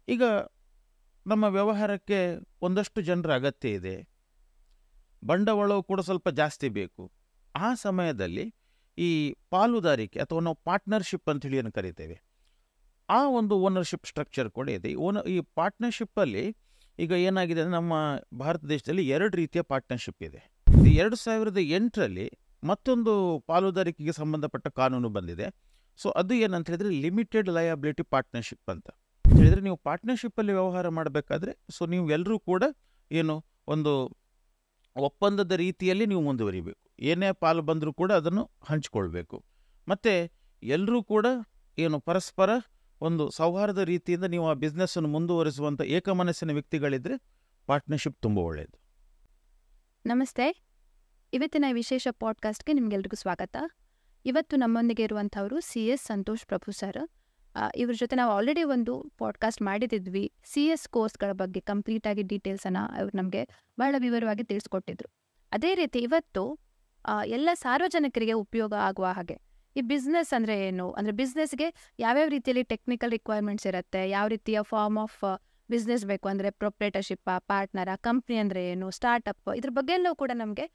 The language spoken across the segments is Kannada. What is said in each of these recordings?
ಈಗ ನಮ್ಮ ವ್ಯವಹಾರಕ್ಕೆ ಒಂದಷ್ಟು ಜನರ ಅಗತ್ಯ ಇದೆ, ಬಂಡವಾಳವು ಕೂಡ ಸ್ವಲ್ಪ ಜಾಸ್ತಿ ಬೇಕು. ಆ ಸಮಯದಲ್ಲಿ ಈ ಪಾಲುದಾರಿಕೆ ಅಥವಾ ನಾವು ಪಾರ್ಟ್ನರ್ಶಿಪ್ ಅಂತ ಹೇಳಿ ಏನು ಕರಿತೇವೆ, ಆ ಒಂದು ಓನರ್ಶಿಪ್ ಸ್ಟ್ರಕ್ಚರ್ ಕೂಡ ಇದೆ. ಈ ಪಾರ್ಟ್ನರ್ಶಿಪ್ಪಲ್ಲಿ ಈಗ ಏನಾಗಿದೆ ಅಂದರೆ ನಮ್ಮ ಭಾರತ ದೇಶದಲ್ಲಿ 2 ರೀತಿಯ ಪಾರ್ಟ್ನರ್ಶಿಪ್ ಇದೆ. 2008ರಲ್ಲಿ ಮತ್ತೊಂದು ಪಾಲುದಾರಿಕೆಗೆ ಸಂಬಂಧಪಟ್ಟ ಕಾನೂನು ಬಂದಿದೆ. ಸೊ ಅದು ಏನಂತ ಹೇಳಿದ್ರೆ ಲಿಮಿಟೆಡ್ ಲಯಬಿಲಿಟಿ ಪಾರ್ಟ್ನರ್ಶಿಪ್ ಅಂತ ಹೇಳಿದರೆ, ನೀವು ಪಾರ್ಟ್ನರ್ಶಿಪ್ಪಲ್ಲಿ ವ್ಯವಹಾರ ಮಾಡಬೇಕಾದ್ರೆ ಸೊ ನೀವು ಎಲ್ಲರೂ ಕೂಡ ಏನು ಒಂದು ಒಪ್ಪಂದದ ರೀತಿಯಲ್ಲಿ ನೀವು ಮುಂದುವರಿಬೇಕು. ಏನೇ ಪಾಲು ಬಂದರೂ ಕೂಡ ಅದನ್ನು ಹಂಚಿಕೊಳ್ಬೇಕು. ಮತ್ತು ಎಲ್ಲರೂ ಕೂಡ ಏನು ಪರಸ್ಪರ ಒಂದು ಸೌಹಾರ್ದ ರೀತಿಯಿಂದ ನೀವು ಆ ಬಿಸ್ನೆಸ್ಸನ್ನು ಮುಂದುವರಿಸುವಂಥ ಏಕಮನಸ್ಸಿನ ವ್ಯಕ್ತಿಗಳಿದ್ದರೆ ಪಾರ್ಟ್ನರ್ಶಿಪ್ ತುಂಬ ಒಳ್ಳೆಯದು. ನಮಸ್ತೆ. ಇವತ್ತಿನ ವಿಶೇಷ ಪಾಡ್ಕಾಸ್ಟ್ಗೆ ನಿಮಗೆಲ್ರಿಗೂ ಸ್ವಾಗತ. ಇವತ್ತು ನಮ್ಮೊಂದಿಗೆ ಇರುವಂಥವರು CS ಸಂತೋಷ್ ಪ್ರಭು ಸರ್. ಇವ್ರ ಜೊತೆ ನಾವು ಆಲ್ರೆಡಿ ಒಂದು ಪಾಡ್ಕಾಸ್ಟ್ ಮಾಡಿದ್ವಿ. CS ಕೋರ್ಸ್ಗಳ ಬಗ್ಗೆ ಕಂಪ್ಲೀಟಾಗಿ ಡೀಟೇಲ್ಸನ್ನು ಅವ್ರು ನಮಗೆ ಬಹಳ ವಿವರವಾಗಿ ತಿಳಿಸ್ಕೊಟ್ಟಿದ್ರು. ಅದೇ ರೀತಿ ಇವತ್ತು ಎಲ್ಲ ಸಾರ್ವಜನಿಕರಿಗೆ ಉಪಯೋಗ ಆಗುವ ಹಾಗೆ ಈ ಬಿಸ್ನೆಸ್ ಅಂದರೆ ಏನು, ಅಂದರೆ ಬಿಸ್ನೆಸ್ಗೆ ಯಾವ್ಯಾವ ರೀತಿಯಲ್ಲಿ ಟೆಕ್ನಿಕಲ್ ರಿಕ್ವೈರ್ಮೆಂಟ್ಸ್ ಇರುತ್ತೆ, ಯಾವ ರೀತಿಯ ಫಾರ್ಮ್ ಆಫ್ ಬಿಸ್ನೆಸ್ ಬೇಕು, ಅಂದರೆ ಪ್ರೊಪ್ರೇಟರ್ಶಿಪ್ಪ, ಪಾರ್ಟ್ನರ, ಕಂಪ್ನಿ ಅಂದರೆ ಏನು, ಸ್ಟಾರ್ಟಪ್, ಇದ್ರ ಬಗ್ಗೆ ಎಲ್ಲವೂ ಕೂಡ ನಮಗೆ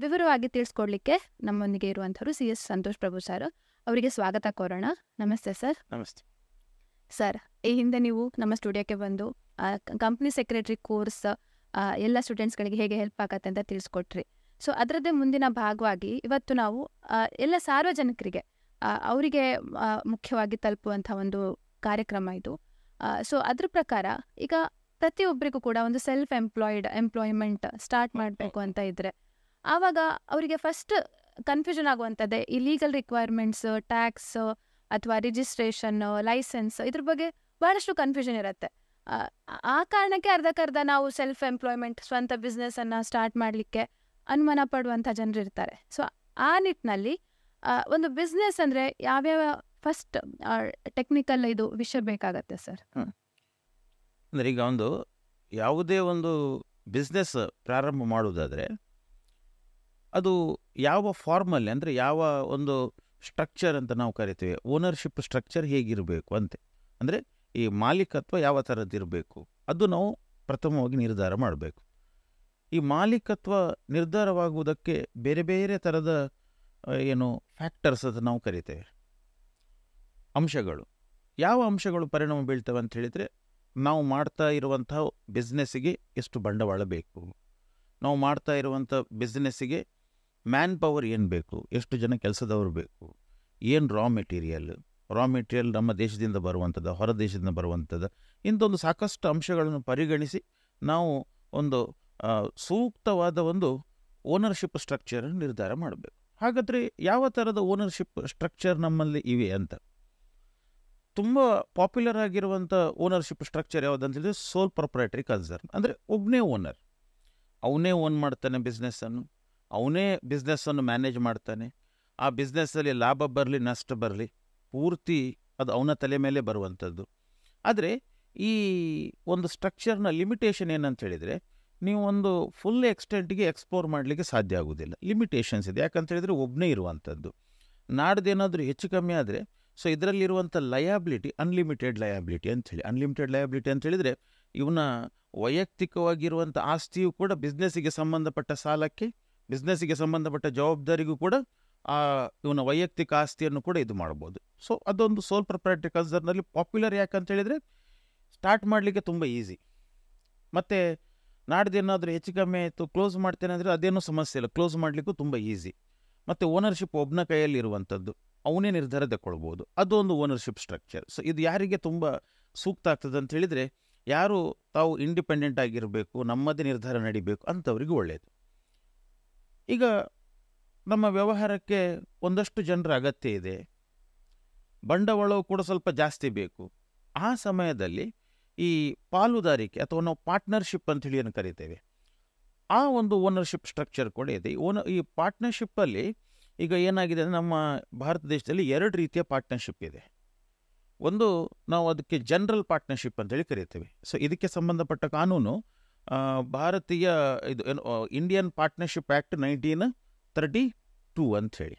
ವಿವರವಾಗಿ ತಿಳಿಸ್ಕೊಡ್ಲಿಕ್ಕೆ ನಮ್ಮೊಂದಿಗೆ ಇರುವಂಥವ್ರು CS ಸಂತೋಷ್ ಪ್ರಭು ಸರ್. ಅವರಿಗೆ ಸ್ವಾಗತ ಕೋರೋಣ. ನಮಸ್ತೆ ಸರ್. ನಮಸ್ತೆ ಸರ್. ಈ ಹಿಂದೆ ನೀವು ನಮ್ಮ ಸ್ಟುಡಿಯೋಕ್ಕೆ ಬಂದು ಕಂಪ್ನಿ ಸೆಕ್ರೆಟರಿ ಕೋರ್ಸ್ ಎಲ್ಲ ಸ್ಟೂಡೆಂಟ್ಸ್ಗಳಿಗೆ ಹೇಗೆ ಹೆಲ್ಪ್ ಆಗತ್ತೆ ಅಂತ ತಿಳಿಸ್ಕೊಟ್ರಿ. ಸೊ ಅದರದ್ದೇ ಮುಂದಿನ ಭಾಗವಾಗಿ ಇವತ್ತು ನಾವು ಎಲ್ಲ ಸಾರ್ವಜನಿಕರಿಗೆ ಅವರಿಗೆ ಮುಖ್ಯವಾಗಿ ತಲುಪುವಂಥ ಒಂದು ಕಾರ್ಯಕ್ರಮ ಇದು. ಸೊ ಅದ್ರ ಪ್ರಕಾರ ಈಗ ಪ್ರತಿಯೊಬ್ಬರಿಗೂ ಕೂಡ ಒಂದು ಸೆಲ್ಫ್ ಎಂಪ್ಲಾಯ್ಮೆಂಟ್ ಸ್ಟಾರ್ಟ್ ಮಾಡಬೇಕು ಅಂತ ಇದ್ದರೆ ಆವಾಗ ಅವರಿಗೆ ಫಸ್ಟ್ ಕನ್ಫ್ಯೂಷನ್ ಆಗುವಂಥದ್ದೇ ಈ ಲೀಗಲ್ ರಿಕ್ವೈರ್ಮೆಂಟ್ಸ್, ಟ್ಯಾಕ್ಸ್ ಅಥವಾ ರಿಜಿಸ್ಟ್ರೇಷನ್, ಲೈಸೆನ್ಸ್, ಇದ್ರ ಬಗ್ಗೆ ಬಹಳಷ್ಟು ಕನ್ಫ್ಯೂಷನ್ ಇರುತ್ತೆ. ಆ ಕಾರಣಕ್ಕೆ ಅರ್ಧಕ್ಕರ್ಧ ನಾವು ಸೆಲ್ಫ್ ಎಂಪ್ಲಾಯ್ಮೆಂಟ್, ಸ್ವಂತ ಬಿಸ್ನೆಸ್ಸನ್ನು ಸ್ಟಾರ್ಟ್ ಮಾಡಲಿಕ್ಕೆ ಅನುಮಾನ ಪಡುವಂಥ ಜನರು ಇರ್ತಾರೆ. ಸೊ ಆ ನಿಟ್ಟಿನಲ್ಲಿ ಒಂದು ಬಿಸ್ನೆಸ್ ಅಂದರೆ ಯಾವ್ಯಾವ ಫಸ್ಟ್ ಟೆಕ್ನಿಕಲ್ ಇದು ವಿಷಯ ಬೇಕಾಗತ್ತೆ ಸರ್? ಅಂದರೆ ಈಗ ಯಾವುದೇ ಒಂದು ಬಿಸ್ನೆಸ್ ಪ್ರಾರಂಭ ಮಾಡುವುದಾದರೆ ಅದು ಯಾವ ಫಾರ್ಮಲ್ಲಿ, ಅಂದರೆ ಯಾವ ಒಂದು ಸ್ಟ್ರಕ್ಚರ್ ಅಂತ ನಾವು ಕರಿತೇವೆ, ಓನರ್ಶಿಪ್ ಸ್ಟ್ರಕ್ಚರ್ ಹೇಗಿರಬೇಕು ಅಂತೆ, ಅಂದರೆ ಈ ಮಾಲೀಕತ್ವ ಯಾವ ಥರದ್ದಿರಬೇಕು ಅದು ನಾವು ಪ್ರಥಮವಾಗಿ ನಿರ್ಧಾರ ಮಾಡಬೇಕು. ಈ ಮಾಲೀಕತ್ವ ನಿರ್ಧಾರವಾಗುವುದಕ್ಕೆ ಬೇರೆ ಬೇರೆ ಥರದ ಫ್ಯಾಕ್ಟರ್ಸ್ ಅಂತ ನಾವು ಕರಿತೇವೆ, ಅಂಶಗಳು. ಯಾವ ಅಂಶಗಳು ಪರಿಣಾಮ ಬೀಳ್ತವೆ ಅಂತ ಹೇಳಿದರೆ, ನಾವು ಮಾಡ್ತಾ ಇರುವಂಥ ಬಿಸ್ನೆಸ್ಸಿಗೆ ಎಷ್ಟು ಬಂಡವಾಳ ಬೇಕು, ನಾವು ಮಾಡ್ತಾ ಇರುವಂಥ ಬಿಸ್ನೆಸ್ಸಿಗೆ ಮ್ಯಾನ್ ಪವರ್ ಏನು ಬೇಕು, ಎಷ್ಟು ಜನ ಕೆಲಸದವರು ಬೇಕು, ಏನು ರಾ ಮೆಟೀರಿಯಲ್ ನಮ್ಮ ದೇಶದಿಂದ ಬರುವಂಥದ್ದು, ಹೊರ ದೇಶದಿಂದ ಬರುವಂಥದ್ದು, ಇಂಥೊಂದು ಸಾಕಷ್ಟು ಅಂಶಗಳನ್ನು ಪರಿಗಣಿಸಿ ನಾವು ಒಂದು ಸೂಕ್ತವಾದ ಒಂದು ಓನರ್ಶಿಪ್ ಸ್ಟ್ರಕ್ಚರನ್ನು ನಿರ್ಧಾರ ಮಾಡಬೇಕು. ಹಾಗಾದರೆ ಯಾವ ಥರದ ಓನರ್ಶಿಪ್ ಸ್ಟ್ರಕ್ಚರ್ ನಮ್ಮಲ್ಲಿ ಇವೆ ಅಂತ, ತುಂಬ ಪಾಪ್ಯುಲರ್ ಆಗಿರುವಂಥ ಓನರ್ಶಿಪ್ ಸ್ಟ್ರಕ್ಚರ್ ಯಾವುದಂತ ಹೇಳಿದ್ರೆ ಸೋಲ್ ಪ್ರೊಪ್ರೈಟರಿ ಕನ್ಸರ್ನ್, ಅಂದರೆ ಒಬ್ಬನೇ ಓನರ್, ಅವನೇ ಓನ್ ಮಾಡ್ತಾನೆ ಬಿಸ್ನೆಸ್ಸನ್ನು, ಅವನೇ ಬಿಸ್ನೆಸ್ಸನ್ನು ಮ್ಯಾನೇಜ್ ಮಾಡ್ತಾನೆ. ಆ ಬಿಸ್ನೆಸ್ಸಲ್ಲಿ ಲಾಭ ಬರಲಿ ನಷ್ಟ ಬರಲಿ ಪೂರ್ತಿ ಅದು ಅವನ ತಲೆ ಮೇಲೆ ಬರುವಂಥದ್ದು. ಆದರೆ ಈ ಒಂದು ಸ್ಟ್ರಕ್ಚರ್ನ ಲಿಮಿಟೇಷನ್ ಏನಂತ ಹೇಳಿದರೆ, ನೀವು ಒಂದು ಫುಲ್ ಎಕ್ಸ್ಟೆಂಟ್ಗೆ ಎಕ್ಸ್ಪ್ಲೋರ್ ಮಾಡಲಿಕ್ಕೆ ಸಾಧ್ಯ ಆಗೋದಿಲ್ಲ. ಲಿಮಿಟೇಷನ್ಸ್ ಇದೆ. ಯಾಕಂತ ಹೇಳಿದರೆ ಒಬ್ಬನೇ ಇರುವಂಥದ್ದು. ನಾಡ್ದೇನಾದರೂ ಹೆಚ್ಚು ಕಮ್ಮಿ ಆದರೆ ಸೊ ಇದರಲ್ಲಿರುವಂಥ ಲಯಾಬಿಲಿಟಿ ಅನ್ಲಿಮಿಟೆಡ್ ಲಯಾಬಿಲಿಟಿ ಅಂಥೇಳಿ. ಅನ್ಲಿಮಿಟೆಡ್ ಲಯಾಬಿಲಿಟಿ ಅಂತ ಹೇಳಿದರೆ ಇವನ ವೈಯಕ್ತಿಕವಾಗಿರುವಂಥ ಆಸ್ತಿಯು ಕೂಡ ಬಿಸ್ನೆಸ್ಸಿಗೆ ಸಂಬಂಧಪಟ್ಟ ಸಾಲಕ್ಕೆ, ಬಿಸ್ನೆಸ್ಸಿಗೆ ಸಂಬಂಧಪಟ್ಟ ಜವಾಬ್ದಾರಿಗೂ ಕೂಡ ಇವನ ವೈಯಕ್ತಿಕ ಆಸ್ತಿಯನ್ನು ಕೂಡ ಇದು ಮಾಡ್ಬೋದು. ಸೊ ಅದೊಂದು ಸೋಲ್ ಪ್ರೊಪ್ರೈಟರಿ ಕನ್ಸರ್ನಲ್ಲಿ ಪಾಪ್ಯುಲರ್. ಯಾಕಂತ ಹೇಳಿದರೆ ಸ್ಟಾರ್ಟ್ ಮಾಡಲಿಕ್ಕೆ ತುಂಬ ಈಸಿ, ಮತ್ತು ನಾಡ್ದೇನಾದರೂ ಹೆಚ್ಚು ಕಮ್ಮಿ ಆಯಿತು ಕ್ಲೋಸ್ ಮಾಡ್ತೇನೆ ಅಂದರೆ ಅದೇನೂ ಸಮಸ್ಯೆ ಇಲ್ಲ, ಕ್ಲೋಸ್ ಮಾಡಲಿಕ್ಕೂ ತುಂಬ ಈಸಿ. ಮತ್ತು ಓನರ್ಶಿಪ್ ಒಬ್ಬನ ಕೈಯಲ್ಲಿ ಇರುವಂಥದ್ದು, ಅವನೇ ನಿರ್ಧಾರ ತಗೊಳ್ಬೋದು. ಅದೊಂದು ಓನರ್ಶಿಪ್ ಸ್ಟ್ರಕ್ಚರ್. ಸೊ ಇದು ಯಾರಿಗೆ ತುಂಬ ಸೂಕ್ತ ಆಗ್ತದೆ ಅಂತ ಹೇಳಿದರೆ, ಯಾರು ತಾವು ಇಂಡಿಪೆಂಡೆಂಟ್ ಆಗಿರಬೇಕು, ನಮ್ಮದೇ ನಿರ್ಧಾರ ನಡಿಬೇಕು ಅಂಥವ್ರಿಗೆ ಒಳ್ಳೆಯದು. ಈಗ ನಮ್ಮ ವ್ಯವಹಾರಕ್ಕೆ ಒಂದಷ್ಟು ಜನರ ಅಗತ್ಯ ಇದೆ, ಬಂಡವಾಳವು ಕೂಡ ಸ್ವಲ್ಪ ಜಾಸ್ತಿ ಬೇಕು. ಆ ಸಮಯದಲ್ಲಿ ಈ ಪಾಲುದಾರಿಕೆ ಅಥವಾ ನಾವು ಪಾರ್ಟ್ನರ್ಶಿಪ್ ಅಂತ ಹೇಳಿ ಏನು ಕರಿತೇವೆ, ಆ ಒಂದು ಓನರ್ಶಿಪ್ ಸ್ಟ್ರಕ್ಚರ್ ಕೂಡ ಇದೆ. ಈ ಪಾರ್ಟ್ನರ್ಶಿಪ್ಪಲ್ಲಿ ಈಗ ಏನಾಗಿದೆ ಅಂದರೆ ನಮ್ಮ ಭಾರತ ದೇಶದಲ್ಲಿ 2 ರೀತಿಯ ಪಾರ್ಟ್ನರ್ಶಿಪ್ ಇದೆ. ಒಂದು ನಾವು ಅದಕ್ಕೆ ಜನರಲ್ ಪಾರ್ಟ್ನರ್ಶಿಪ್ ಅಂತೇಳಿ ಕರಿತೇವೆ. ಸೊ ಇದಕ್ಕೆ ಸಂಬಂಧಪಟ್ಟ ಕಾನೂನು ಭಾರತೀಯ ಇಂಡಿಯನ್ ಪಾರ್ಟ್ನರ್ಶಿಪ್ ಆ್ಯಕ್ಟ್ 1932 ಅಂಥೇಳಿ.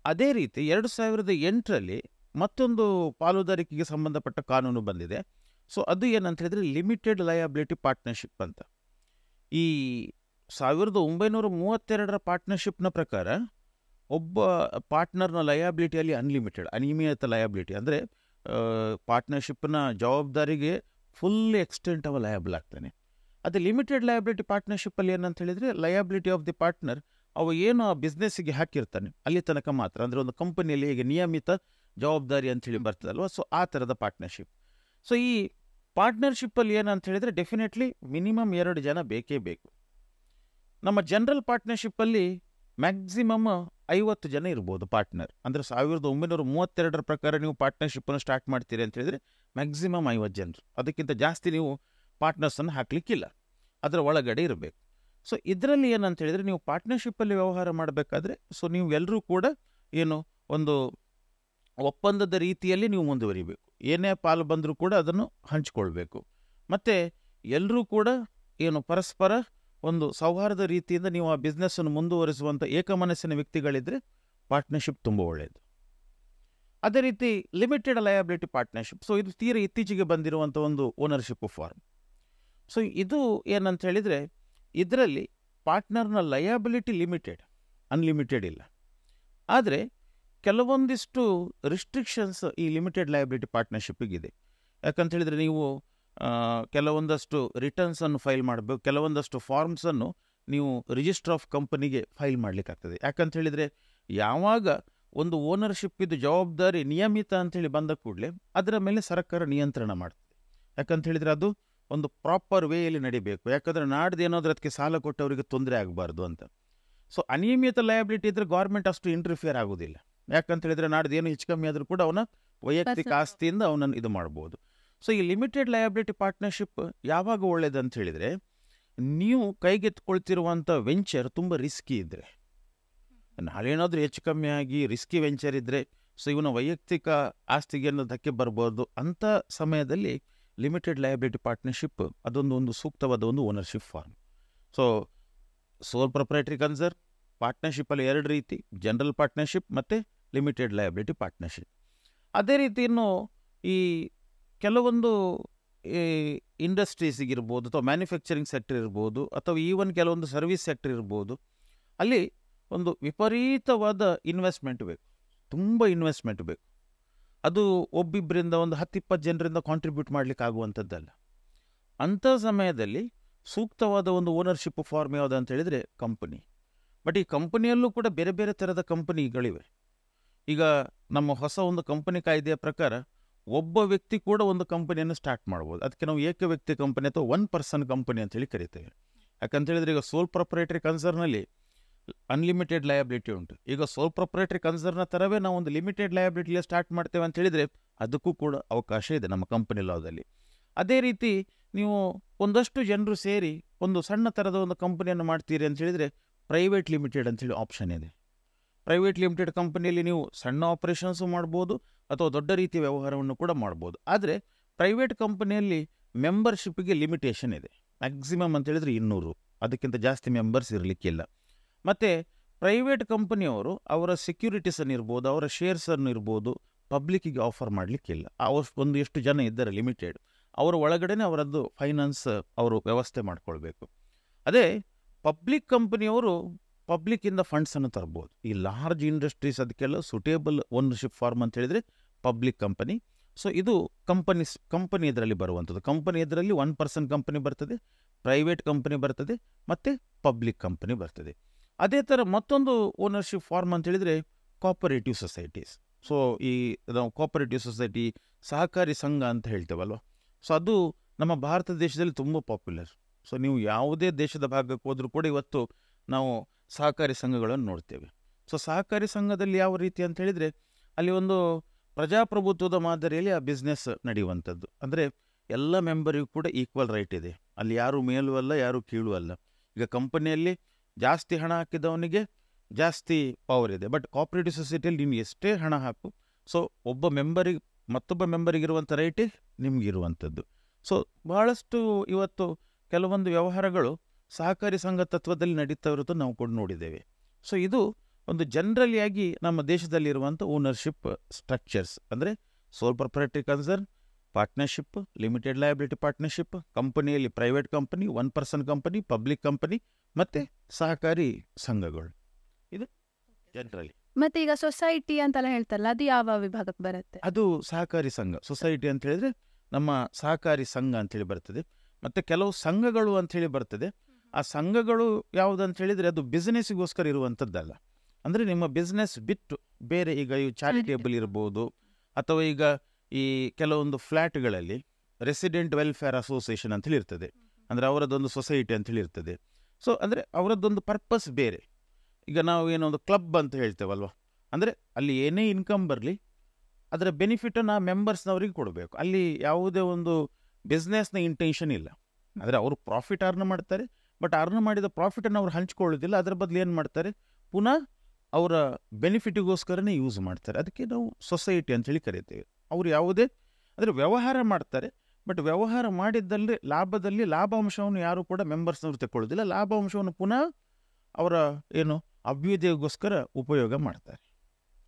ಅದೇ ರೀತಿ 2008ರಲ್ಲಿ ಮತ್ತೊಂದು ಪಾಲುದಾರಿಕೆಗೆ ಸಂಬಂಧಪಟ್ಟ ಕಾನೂನು ಬಂದಿದೆ. ಸೊ ಅದು ಏನಂತ ಹೇಳಿದ್ರೆ ಲಿಮಿಟೆಡ್ ಲಯಬಿಲಿಟಿ ಪಾರ್ಟ್ನರ್ಶಿಪ್ ಅಂತ. ಈ 1932 ಪಾರ್ಟ್ನರ್ಶಿಪ್ನ ಪ್ರಕಾರ ಒಬ್ಬ ಪಾರ್ಟ್ನರ್ನ ಲಯಬಿಲಿಟಿಯಲ್ಲಿ ಅನಿಯಮಿತ ಲಯಬಿಲಿಟಿ ಅಂದರೆ ಪಾರ್ಟ್ನರ್ಶಿಪ್ನ ಜವಾಬ್ದಾರಿಗೆ ಫುಲ್ ಎಕ್ಸ್ಟೆಂಟ್ ಅವ ಲಯಬಲ್ ಆಗ್ತಾನೆ. ಅದೇ ಲಿಮಿಟೆಡ್ ಲಯಬಿಲಿಟಿ ಪಾರ್ಟ್ನರ್ಶಿಪ್ಪಲ್ಲಿ ಏನಂತ ಹೇಳಿದರೆ ಲಯಬಿಲಿಟಿ ಆಫ್ ದಿ ಪಾರ್ಟ್ನರ್ ಅವ ಏನು ಆ ಬಿಸ್ನೆಸ್ಸಿಗೆ ಹಾಕಿರ್ತಾನೆ ಅಲ್ಲಿ ತನಕ ಮಾತ್ರ. ಅಂದರೆ ಒಂದು ಕಂಪನಿಯಲ್ಲಿ ಹೇಗೆ ನಿಯಮಿತ ಜವಾಬ್ದಾರಿ ಅಂಥೇಳಿ ಬರ್ತದಲ್ವ, ಸೊ ಆ ಥರದ ಪಾರ್ಟ್ನರ್ಶಿಪ್. ಸೊ ಈ ಪಾರ್ಟ್ನರ್ಶಿಪ್ಪಲ್ಲಿ ಏನಂತ ಹೇಳಿದರೆ ಡೆಫಿನೆಟ್ಲಿ ಮಿನಿಮಮ್ 2 ಜನ ಬೇಕೇ ಬೇಕು. ನಮ್ಮ ಜನರಲ್ ಪಾರ್ಟ್ನರ್ಶಿಪ್ಪಲ್ಲಿ ಮ್ಯಾಕ್ಸಿಮಮ್ 50 ಜನ ಇರ್ಬೋದು ಪಾರ್ಟ್ನರ್. ಅಂದರೆ 1932 ಪ್ರಕಾರ ನೀವು ಪಾರ್ಟ್ನರ್ಶಿಪ್ಪನ್ನು ಸ್ಟಾರ್ಟ್ ಮಾಡ್ತೀರಿ ಅಂತ ಹೇಳಿದರೆ ಮ್ಯಾಕ್ಸಿಮಮ್ 50 ಜನರು, ಅದಕ್ಕಿಂತ ಜಾಸ್ತಿ ನೀವು ಪಾರ್ಟ್ನರ್ಸನ್ನು ಹಾಕಲಿಕ್ಕಿಲ್ಲ, ಅದರ ಒಳಗಡೆ ಇರಬೇಕು. ಸೊ ಇದರಲ್ಲಿ ಏನಂತ ಹೇಳಿದರೆ ನೀವು ಪಾರ್ಟ್ನರ್ಶಿಪ್ಪಲ್ಲಿ ವ್ಯವಹಾರ ಮಾಡಬೇಕಾದ್ರೆ ಸೊ ನೀವು ಎಲ್ಲರೂ ಕೂಡ ಏನು ಒಂದು ಒಪ್ಪಂದದ ರೀತಿಯಲ್ಲಿ ನೀವು ಮುಂದುವರಿಬೇಕು. ಏನೇ ಪಾಲು ಬಂದರೂ ಕೂಡ ಅದನ್ನು ಹಂಚಿಕೊಳ್ಬೇಕು. ಮತ್ತು ಎಲ್ಲರೂ ಕೂಡ ಏನು ಪರಸ್ಪರ ಒಂದು ಸೌಹಾರ್ದ ರೀತಿಯಿಂದ ನೀವು ಆ ಬಿಸ್ನೆಸ್ಸನ್ನು ಮುಂದುವರಿಸುವಂಥ ಏಕಮನಸ್ಸಿನ ವ್ಯಕ್ತಿಗಳಿದ್ದರೆ ಪಾರ್ಟ್ನರ್ಶಿಪ್ ತುಂಬ ಒಳ್ಳೆಯದು. ಅದೇ ರೀತಿ ಲಿಮಿಟೆಡ್ ಲಯಬಿಲಿಟಿ ಪಾರ್ಟ್ನರ್ಶಿಪ್, ಸೊ ಇದು ತೀರ ಇತ್ತೀಚೆಗೆ ಬಂದಿರುವಂಥ ಒಂದು ಓನರ್ಶಿಪ್ ಫಾರ್ಮ್. ಸೊ ಇದು ಏನಂತ ಹೇಳಿದರೆ ಇದರಲ್ಲಿ ಪಾರ್ಟ್ನರ್ನ ಲಯಬಿಲಿಟಿ ಅನ್ಲಿಮಿಟೆಡ್ ಇಲ್ಲ. ಆದರೆ ಕೆಲವೊಂದಿಷ್ಟು ರಿಸ್ಟ್ರಿಕ್ಷನ್ಸ್ ಈ ಲಿಮಿಟೆಡ್ ಲಯಬಿಲಿಟಿ ಪಾರ್ಟ್ನರ್ಶಿಪ್ಪಿಗಿದೆ. ಯಾಕಂತ ಹೇಳಿದರೆ ನೀವು ಕೆಲವೊಂದಷ್ಟು ರಿಟರ್ನ್ಸನ್ನು ಫೈಲ್ ಮಾಡಬೇಕು, ಕೆಲವೊಂದಷ್ಟು ಫಾರ್ಮ್ಸನ್ನು ನೀವು ರಿಜಿಸ್ಟರ್ ಆಫ್ ಕಂಪನಿಗೆ ಫೈಲ್ ಮಾಡಲಿಕ್ಕಾಗ್ತದೆ. ಯಾಕಂತ ಹೇಳಿದರೆ ಯಾವಾಗ ಒಂದು ಓನರ್ಶಿಪ್ಪಿದ್ದು ಜವಾಬ್ದಾರಿ ನಿಯಮಿತ ಅಂಥೇಳಿ ಬಂದ ಕೂಡಲೇ ಅದರ ಮೇಲೆ ಸರ್ಕಾರ ನಿಯಂತ್ರಣ ಮಾಡ್ತದೆ. ಯಾಕಂತ ಹೇಳಿದರೆ ಅದು ಒಂದು ಪ್ರಾಪರ್ ವೇಯಲ್ಲಿ ನಡಿಬೇಕು. ಯಾಕಂದರೆ ನಾಡ್ದು ಏನಾದರೂ ಅದಕ್ಕೆ ಸಾಲ ಕೊಟ್ಟವರಿಗೆ ತೊಂದರೆ ಆಗಬಾರ್ದು ಅಂತ. ಸೊ ಅನಿಯಮಿತ ಲಯಬಿಲಿಟಿ ಇದ್ದರೆ ಗೌರ್ಮೆಂಟ್ ಅಷ್ಟು ಇಂಟರ್ಫಿಯರ್ ಆಗೋದಿಲ್ಲ. ಯಾಕಂತ ಹೇಳಿದರೆ ನಾಡ್ದು ಏನು ಹೆಚ್ಚು ಕಮ್ಮಿ ಆದರೂ ಕೂಡ ಅವನ ವೈಯಕ್ತಿಕ ಆಸ್ತಿಯಿಂದ ಅವನನ್ನು ಇದು ಮಾಡ್ಬೋದು. ಸೊ ಈ ಲಿಮಿಟೆಡ್ ಲಯಬಿಲಿಟಿ ಪಾರ್ಟ್ನರ್ಶಿಪ್ ಯಾವಾಗ ಒಳ್ಳೇದಂತ ಹೇಳಿದರೆ ನೀವು ಕೈಗೆತ್ಕೊಳ್ತಿರುವಂಥ ವೆಂಚರ್ ತುಂಬ ರಿಸ್ಕಿ ಇದ್ದರೆ, ನಾಳೇನಾದರೂ ಹೆಚ್ಚು ಕಮ್ಮಿ ಆಗಿ ರಿಸ್ಕಿ ವೆಂಚರ್ ಇದ್ದರೆ ಸೊ ಇವನ ವೈಯಕ್ತಿಕ ಆಸ್ತಿಗೆ ಧಕ್ಕೆ ಬರ್ಬೋದು. ಅಂಥ ಸಮಯದಲ್ಲಿ ಲಿಮಿಟೆಡ್ ಲಯಬಿಲಿಟಿ ಪಾರ್ಟ್ನರ್ಶಿಪ್ ಅದೊಂದು ಸೂಕ್ತವಾದ ಒಂದು ಓನರ್ಶಿಪ್ ಫಾರ್ಮ್. ಸೊ ಸೋಲ್ ಪ್ರೊಪ್ರೈಟರಿ ಕನ್ಸರ್ನ್ ಪಾರ್ಟ್ನರ್ಶಿಪ್ಪಲ್ಲಿ 2 ರೀತಿ, ಜನರಲ್ ಪಾರ್ಟ್ನರ್ಶಿಪ್ ಮತ್ತು ಲಿಮಿಟೆಡ್ ಲಯಬಿಲಿಟಿ ಪಾರ್ಟ್ನರ್ಶಿಪ್. ಅದೇ ರೀತಿ ಇನ್ನು ಈ ಕೆಲವೊಂದು ಇಂಡಸ್ಟ್ರೀಸಿಗಿರ್ಬೋದು ಅಥವಾ ಮ್ಯಾನುಫ್ಯಾಕ್ಚರಿಂಗ್ ಸೆಕ್ಟರ್ ಇರ್ಬೋದು ಅಥವಾ ಈವನ್ ಕೆಲವೊಂದು ಸರ್ವಿಸ್ ಸೆಕ್ಟರ್ ಇರ್ಬೋದು, ಅಲ್ಲಿ ಒಂದು ವಿಪರೀತವಾದ ಇನ್ವೆಸ್ಟ್ಮೆಂಟ್ ಬೇಕು, ತುಂಬ ಇನ್ವೆಸ್ಟ್ಮೆಂಟ್ ಬೇಕು. ಅದು ಒಬ್ಬಿಬ್ಬರಿಂದ ಒಂದು 10-20 ಜನರಿಂದ ಕಾಂಟ್ರಿಬ್ಯೂಟ್ ಮಾಡಲಿಕ್ಕೆ ಆಗುವಂಥದ್ದಲ್ಲ. ಅಂಥ ಸಮಯದಲ್ಲಿ ಸೂಕ್ತವಾದ ಒಂದು ಓನರ್ಶಿಪ್ ಫಾರ್ಮ್ ಯಾವುದು ಅಂತ ಹೇಳಿದರೆ ಕಂಪನಿ. ಬಟ್ ಈ ಕಂಪನಿಯಲ್ಲೂ ಕೂಡ ಬೇರೆ ಬೇರೆ ಥರದ ಕಂಪನಿಗಳಿವೆ. ಈಗ ನಮ್ಮ ಹೊಸ ಒಂದು ಕಂಪನಿ ಕಾಯ್ದೆಯ ಪ್ರಕಾರ ಒಬ್ಬ ವ್ಯಕ್ತಿ ಕೂಡ ಒಂದು ಕಂಪನಿಯನ್ನು ಸ್ಟಾರ್ಟ್ ಮಾಡ್ಬೋದು. ಅದಕ್ಕೆ ನಾವು ಏಕ ವ್ಯಕ್ತಿ ಕಂಪನಿ ಅಥವಾ 1 ಪರ್ಸನ್ ಕಂಪನಿ ಅಂತೇಳಿ ಕರಿತೇವೆ. ಯಾಕಂತ ಹೇಳಿದರೆ ಈಗ ಸೋಲ್ ಪ್ರೊಪ್ರೈಟರಿ ಕನ್ಸರ್ನಲ್ಲಿ ಅನ್ಲಿಮಿಟೆಡ್ ಲಯಬಿಲಿಟಿ ಉಂಟು. ಈಗ ಸೋಲ್ ಪ್ರೊಪ್ರೈಟರಿ ಕನ್ಸರ್ನ ಥರವೇ ನಾವು ಒಂದು ಲಿಮಿಟೆಡ್ ಲಯಬಿಲಿಟಿಯಲ್ಲಿ ಸ್ಟಾರ್ಟ್ ಮಾಡ್ತೇವೆ ಅಂತ ಹೇಳಿದರೆ ಅದಕ್ಕೂ ಕೂಡ ಅವಕಾಶ ಇದೆ ನಮ್ಮ ಕಂಪನಿ ಲಾದಲ್ಲಿ. ಅದೇ ರೀತಿ ನೀವು ಒಂದಷ್ಟು ಜನರು ಸೇರಿ ಒಂದು ಸಣ್ಣ ಥರದ ಒಂದು ಕಂಪನಿಯನ್ನು ಮಾಡ್ತೀರಿ ಅಂತ ಹೇಳಿದರೆ ಪ್ರೈವೇಟ್ ಲಿಮಿಟೆಡ್ ಅಂತೇಳಿ ಆಪ್ಷನ್ ಇದೆ. ಪ್ರೈವೇಟ್ ಲಿಮಿಟೆಡ್ ಕಂಪನಿಯಲ್ಲಿ ನೀವು ಸಣ್ಣ ಆಪರೇಷನ್ಸು ಮಾಡ್ಬೋದು ಅಥವಾ ದೊಡ್ಡ ರೀತಿಯ ವ್ಯವಹಾರವನ್ನು ಕೂಡ ಮಾಡ್ಬೋದು. ಆದರೆ ಪ್ರೈವೇಟ್ ಕಂಪನಿಯಲ್ಲಿ ಮೆಂಬರ್ಶಿಪ್ಗೆ ಲಿಮಿಟೇಷನ್ ಇದೆ. ಮ್ಯಾಕ್ಸಿಮಮ್ ಅಂತ ಹೇಳಿದರೆ 200, ಅದಕ್ಕಿಂತ ಜಾಸ್ತಿ ಮೆಂಬರ್ಸ್ ಇರಲಿಕ್ಕಿಲ್ಲ. ಮತ್ತು ಪ್ರೈವೇಟ್ ಕಂಪನಿಯವರು ಅವರ ಸೆಕ್ಯೂರಿಟೀಸನ್ನು ಇರ್ಬೋದು, ಅವರ ಶೇರ್ಸನ್ನು ಇರ್ಬೋದು ಪಬ್ಲಿಕ್ಕಿಗೆ ಆಫರ್ ಮಾಡಲಿಕ್ಕಿಲ್ಲ. ಒಂದು ಎಷ್ಟು ಜನ ಇದ್ದಾರೆ ಲಿಮಿಟೆಡ್, ಅವರ ಒಳಗಡೆ ಅವರದ್ದು ಫೈನಾನ್ಸ್ ಅವರು ವ್ಯವಸ್ಥೆ ಮಾಡ್ಕೊಳ್ಬೇಕು. ಅದೇ ಪಬ್ಲಿಕ್ ಕಂಪನಿಯವರು ಪಬ್ಲಿಕ್ಕಿಂದ ಫಂಡ್ಸನ್ನು ತರ್ಬೋದು. ಈ ಲಾರ್ಜ್ ಇಂಡಸ್ಟ್ರೀಸ್ ಅದಕ್ಕೆಲ್ಲ ಸುಟೇಬಲ್ ಓನರ್ಶಿಪ್ ಫಾರ್ಮ್ ಅಂತ ಹೇಳಿದರೆ ಪಬ್ಲಿಕ್ ಕಂಪನಿ. ಸೊ ಇದು ಕಂಪನಿ ಇದರಲ್ಲಿ ಬರುವಂಥದ್ದು. ಕಂಪನಿ ಇದರಲ್ಲಿ 1 ಪರ್ಸನ್ ಕಂಪನಿ ಬರ್ತದೆ, ಪ್ರೈವೇಟ್ ಕಂಪನಿ ಬರ್ತದೆ ಮತ್ತು ಪಬ್ಲಿಕ್ ಕಂಪನಿ ಬರ್ತದೆ. ಅದೇ ಥರ ಮತ್ತೊಂದು ಓನರ್ಶಿಪ್ ಫಾರ್ಮ್ ಅಂತ ಹೇಳಿದರೆ ಕೋಪರೇಟಿವ್ ಸೊಸೈಟೀಸ್. ಸೊ ಈ ನಾವು ಕೋಪರೇಟಿವ್ ಸೊಸೈಟಿ ಸಹಕಾರಿ ಸಂಘ ಅಂತ ಹೇಳ್ತೇವಲ್ವ, ಸೊ ಅದು ನಮ್ಮ ಭಾರತ ದೇಶದಲ್ಲಿ ತುಂಬ ಪಾಪ್ಯುಲರ್. ಸೊ ನೀವು ಯಾವುದೇ ದೇಶದ ಭಾಗಕ್ಕೆ ಹೋದರೂ ಕೂಡ ಇವತ್ತು ನಾವು ಸಹಕಾರಿ ಸಂಘಗಳನ್ನು ನೋಡ್ತೇವೆ. ಸೊ ಸಹಕಾರಿ ಸಂಘದಲ್ಲಿ ಯಾವ ರೀತಿ ಅಂತ ಹೇಳಿದರೆ ಅಲ್ಲಿ ಒಂದು ಪ್ರಜಾಪ್ರಭುತ್ವದ ಮಾದರಿಯಲ್ಲಿ ಆ ಬಿಸ್ನೆಸ್ ನಡೆಯುವಂಥದ್ದು. ಅಂದರೆ ಎಲ್ಲ ಮೆಂಬರಿಗೂ ಕೂಡ ಈಕ್ವಲ್ ರೈಟ್ ಇದೆ. ಅಲ್ಲಿ ಯಾರು ಮೇಲೂ ಅಲ್ಲ, ಯಾರು ಕೀಳು ಅಲ್ಲ. ಈಗ ಕಂಪನಿಯಲ್ಲಿ ಜಾಸ್ತಿ ಹಣ ಹಾಕಿದವನಿಗೆ ಜಾಸ್ತಿ ಪವರ್ ಇದೆ. ಬಟ್ ಕೋಆಪರೇಟಿವ್ ಸೊಸೈಟಿಯಲ್ಲಿ ನೀನು ಎಷ್ಟೇ ಹಣ ಹಾಕು, ಸೊ ಮತ್ತೊಬ್ಬ ಮೆಂಬರಿಗಿರುವಂಥ ರೈಟೇ ನಿಮಗಿರುವಂಥದ್ದು. ಸೊ ಬಹಳಷ್ಟು ಇವತ್ತು ಕೆಲವೊಂದು ವ್ಯವಹಾರಗಳು ಸಹಕಾರಿ ಸಂಘ ತತ್ವದಲ್ಲಿ ನಡೀತಾ ಇರೋದು ನಾವು ಕೂಡ ನೋಡಿದ್ದೇವೆ. ಸೊ ಇದು ಒಂದು ಜನರಲಿಯಾಗಿ ನಮ್ಮ ದೇಶದಲ್ಲಿರುವಂಥ ಓನರ್ಶಿಪ್ ಸ್ಟ್ರಕ್ಚರ್ಸ್. ಅಂದರೆ sole proprietary concern, partnership, limited liability partnership, ಕಂಪನಿಯಲ್ಲಿ private company, 1 person company, public company ಮತ್ತು ಸಹಕಾರಿ ಸಂಘಗಳು. ಇದು ಜನರಲಿ. ಮತ್ತೆ ಈಗ ಸೊಸೈಟಿ ಅಂತೆಲ್ಲ ಹೇಳ್ತಾರಲ್ಲ, ಅದು ಯಾವ ವಿಭಾಗಕ್ಕೆ ಬರುತ್ತೆ? ಅದು ಸಹಕಾರಿ ಸಂಘ. ಸೊಸೈಟಿ ಅಂತ ಹೇಳಿದ್ರೆ ನಮ್ಮ ಸಹಕಾರಿ ಸಂಘ ಅಂತೇಳಿ ಬರ್ತದೆ. ಮತ್ತು ಕೆಲವು ಸಂಘಗಳು ಅಂಥೇಳಿ ಬರ್ತದೆ. ಆ ಸಂಘಗಳು ಯಾವುದಂತ ಹೇಳಿದರೆ ಅದು ಬಿಸ್ನೆಸ್ಸಿಗೋಸ್ಕರ ಇರುವಂಥದ್ದಲ್ಲ. ಅಂದರೆ ನಿಮ್ಮ ಬಿಸ್ನೆಸ್ ಬಿಟ್ಟು ಬೇರೆ, ಈಗ ಇವು ಚಾರಿಟೇಬಲ್ ಇರ್ಬೋದು, ಅಥವಾ ಈಗ ಈ ಕೆಲವೊಂದು ಫ್ಲ್ಯಾಟ್ಗಳಲ್ಲಿ ರೆಸಿಡೆಂಟ್ ವೆಲ್ಫೇರ್ ಅಸೋಸಿಯೇಷನ್ ಅಂತೇಳಿ ಇರ್ತದೆ. ಅಂದರೆ ಅವರದ್ದೊಂದು ಸೊಸೈಟಿ ಅಂತೇಳಿ ಇರ್ತದೆ. ಸೊ ಅಂದರೆ ಅವರದ್ದೊಂದು ಪರ್ಪಸ್ ಬೇರೆ. ಈಗ ನಾವು ಏನೊಂದು ಕ್ಲಬ್ ಅಂತ ಹೇಳ್ತೇವಲ್ವ, ಅಂದರೆ ಅಲ್ಲಿ ಏನೇ ಇನ್ಕಮ್ ಬರಲಿ ಅದರ ಬೆನಿಫಿಟನ್ನು ಆ ಮೆಂಬರ್ಸ್ನವ್ರಿಗೆ ಕೊಡಬೇಕು. ಅಲ್ಲಿ ಯಾವುದೇ ಒಂದು ಬಿಸ್ನೆಸ್ನ ಇಂಟೆನ್ಷನ್ ಇಲ್ಲ. ಅಂದರೆ ಅವರು ಪ್ರಾಫಿಟ್ ಅರ್ನ್ ಮಾಡ್ತಾರೆ, ಬಟ್ ಅರ್ನ್ ಮಾಡಿದ ಪ್ರಾಫಿಟನ್ನು ಅವ್ರು ಹಂಚ್ಕೊಳ್ಳೋದಿಲ್ಲ. ಅದರ ಬದಲು ಏನು ಮಾಡ್ತಾರೆ, ಪುನಃ ಅವರ ಬೆನಿಫಿಟಿಗೋಸ್ಕರನೇ ಯೂಸ್ ಮಾಡ್ತಾರೆ. ಅದಕ್ಕೆ ನಾವು ಸೊಸೈಟಿ ಅಂತೇಳಿ ಕರಿತೇವೆ. ಅವರು ಯಾವುದೇ ಅಂದರೆ ವ್ಯವಹಾರ ಮಾಡ್ತಾರೆ, ಬಟ್ ವ್ಯವಹಾರ ಮಾಡಿದ್ದಲ್ಲಿ ಲಾಭಾಂಶವನ್ನು ಯಾರು ಕೂಡ ಮೆಂಬರ್ಸ್ನವ್ರು ತಗೊಳ್ಳೋದಿಲ್ಲ. ಲಾಭಾಂಶವನ್ನು ಪುನಃ ಅವರ ಏನು ಅಭ್ಯುದಯಗೋಸ್ಕರ ಉಪಯೋಗ ಮಾಡ್ತಾರೆ.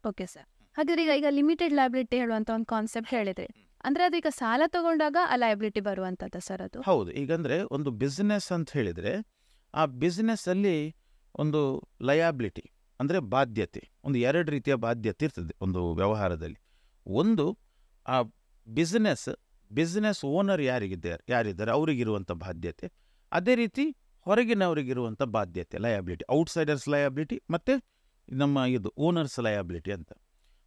Okay sir. ಹಾಗಾದ್ರೆ ಈಗ ಲಿಮಿಟೆಡ್ ಲಯಬಿಲಿಟಿ ಹೇಳುವಂತ ಒಂದು ಕಾನ್ಸೆಪ್ಟ್ ಹೇಳಿದ್ರಿ, ಅಂದ್ರೆ ಅದು ಈಗ ಸಾಲ ತಗೊಂಡಾಗ ಆ ಲಯಬಿಲಿಟಿ ಬರುವಂತದ ಸರ್? ಅದು ಹೌದು. ಈಗಂದ್ರೆ ಒಂದು ಬಿಸ್ನೆಸ್ ಅಂತ ಹೇಳಿದರೆ ಆ ಬಿಸ್ನೆಸ್ಸಲ್ಲಿ ಒಂದು ಲಯಾಬಿಲಿಟಿ ಅಂದರೆ ಬಾಧ್ಯತೆ, ಒಂದು 2 ರೀತಿಯ ಬಾಧ್ಯತೆ ಇರ್ತದೆ ಒಂದು ವ್ಯವಹಾರದಲ್ಲಿ. ಒಂದು ಆ ಬಿಸ್ನೆಸ್ ಓನರ್ ಯಾರಿದ್ದಾರೆ ಅವರಿಗಿರುವಂಥ ಬಾಧ್ಯತೆ. ಅದೇ ರೀತಿ ಹೊರಗಿನವರಿಗಿರುವಂಥ ಬಾಧ್ಯತೆ, ಲಯಾಬಿಲಿಟಿ, ಔಟ್ಸೈಡರ್ಸ್ ಲಯಾಬಿಲಿಟಿ ಮತ್ತು ನಮ್ಮ ಇದು ಓನರ್ಸ್ ಲಯಾಬಿಲಿಟಿ ಅಂತ.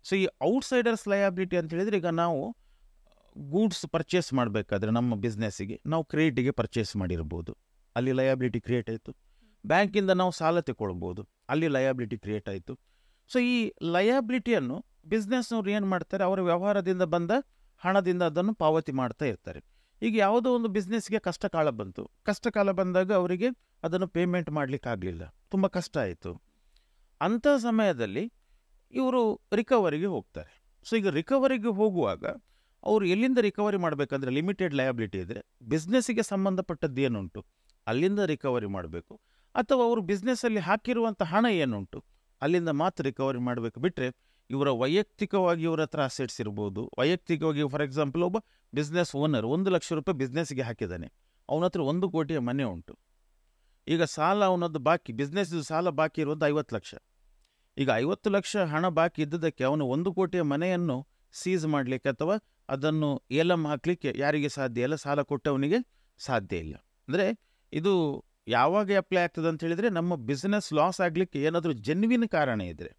ಸೊ ಈ ಔಟ್ಸೈಡರ್ಸ್ ಲಯಾಬಿಲಿಟಿ ಅಂತ ಹೇಳಿದರೆ, ಈಗ ನಾವು ಗೂಡ್ಸ್ ಪರ್ಚೇಸ್ ಮಾಡಬೇಕಾದ್ರೆ ನಮ್ಮ ಬಿಸ್ನೆಸ್ಸಿಗೆ ನಾವು ಕ್ರೆಡಿಟಿಗೆ ಪರ್ಚೇಸ್ ಮಾಡಿರ್ಬೋದು, ಅಲ್ಲಿ ಲಯಾಬಿಲಿಟಿ ಕ್ರಿಯೇಟ್ ಆಯಿತು. ಬ್ಯಾಂಕಿಂದ ನಾವು ಸಾಲ ತಗೊಳ್ಬೋದು, ಅಲ್ಲಿ ಲಯಾಬಿಲಿಟಿ ಕ್ರಿಯೇಟ್ ಆಯಿತು. ಸೊ ಈ ಲಯಾಬಿಲಿಟಿಯನ್ನು ಬಿಸ್ನೆಸ್ನವ್ರು ಏನು ಮಾಡ್ತಾರೆ, ಅವರ ವ್ಯವಹಾರದಿಂದ ಬಂದ ಹಣದಿಂದ ಅದನ್ನು ಪಾವತಿ ಮಾಡ್ತಾ ಇರ್ತಾರೆ. ಈಗ ಯಾವುದೋ ಒಂದು ಬಿಸ್ನೆಸ್ಗೆ ಕಷ್ಟ ಕಾಲ ಬಂದಾಗ ಅವರಿಗೆ ಅದನ್ನು ಪೇಮೆಂಟ್ ಮಾಡಲಿಕ್ಕಾಗಲಿಲ್ಲ, ತುಂಬ ಕಷ್ಟ ಆಯಿತು. ಅಂಥ ಸಮಯದಲ್ಲಿ ಇವರು ರಿಕವರಿಗೆ ಹೋಗ್ತಾರೆ. ಸೊ ಈಗ ರಿಕವರಿಗೆ ಹೋಗುವಾಗ ಅವರು ಎಲ್ಲಿಂದ ರಿಕವರಿ ಮಾಡಬೇಕಂದ್ರೆ, ಲಿಮಿಟೆಡ್ ಲಯಾಬಿಲಿಟಿ ಇದ್ದರೆ ಬಿಸ್ನೆಸ್ಸಿಗೆ ಸಂಬಂಧಪಟ್ಟದ್ದು ಏನುಂಟು ಅಲ್ಲಿಂದ ರಿಕವರಿ ಮಾಡಬೇಕು, ಅಥವಾ ಅವರು ಬಿಸ್ನೆಸ್ಸಲ್ಲಿ ಹಾಕಿರುವಂಥ ಹಣ ಏನುಂಟು ಅಲ್ಲಿಂದ ಮಾತ್ರ ರಿಕವರಿ ಮಾಡಬೇಕು. ಬಿಟ್ಟರೆ ಇವರ ವೈಯಕ್ತಿಕವಾಗಿ ಇವರ ಹತ್ರ ಅಸೆಟ್ಸ್ ಇರ್ಬೋದು, ವೈಯಕ್ತಿಕವಾಗಿ ಫಾರ್ ಎಕ್ಸಾಂಪಲ್ ಒಬ್ಬ ಬಿಸ್ನೆಸ್ ಓನರ್ 1 ಲಕ್ಷ ರೂಪಾಯಿ ಬಿಸ್ನೆಸ್ಗೆ ಹಾಕಿದ್ದಾನೆ, ಅವನ ಹತ್ರ 1 ಕೋಟಿಯ ಮನೆ ಉಂಟು. ಈಗ ಸಾಲ ಅವನದ್ದು ಬಾಕಿ, ಬಿಸ್ನೆಸ್ ಸಾಲ ಬಾಕಿ ಇರುವಂಥ 50 ಲಕ್ಷ. ಈಗ 50 ಲಕ್ಷ ಹಣ ಬಾಕಿ ಇದ್ದದಕ್ಕೆ ಅವನು 1 ಕೋಟಿಯ ಮನೆಯನ್ನು ಸೀಸ್ ಮಾಡಲಿಕ್ಕೆ ಅಥವಾ ಅದನ್ನು ಏಲಂ ಹಾಕಲಿಕ್ಕೆ ಯಾರಿಗೆ ಸಾಧ್ಯ ಇಲ್ಲ, ಸಾಲ ಕೊಟ್ಟವನಿಗೆ ಸಾಧ್ಯ ಇಲ್ಲ. ಅಂದರೆ ಇದು ಯಾವಾಗ ಅಪ್ಲೈ ಆಗ್ತದೆ ಅಂತ ಹೇಳಿದರೆ, ನಮ್ಮ ಬಿಸ್ನೆಸ್ ಲಾಸ್ ಆಗಲಿಕ್ಕೆ ಏನಾದರೂ ಜೆನ್ವಿನ್ ಕಾರಣ ಇದ್ದರೆ,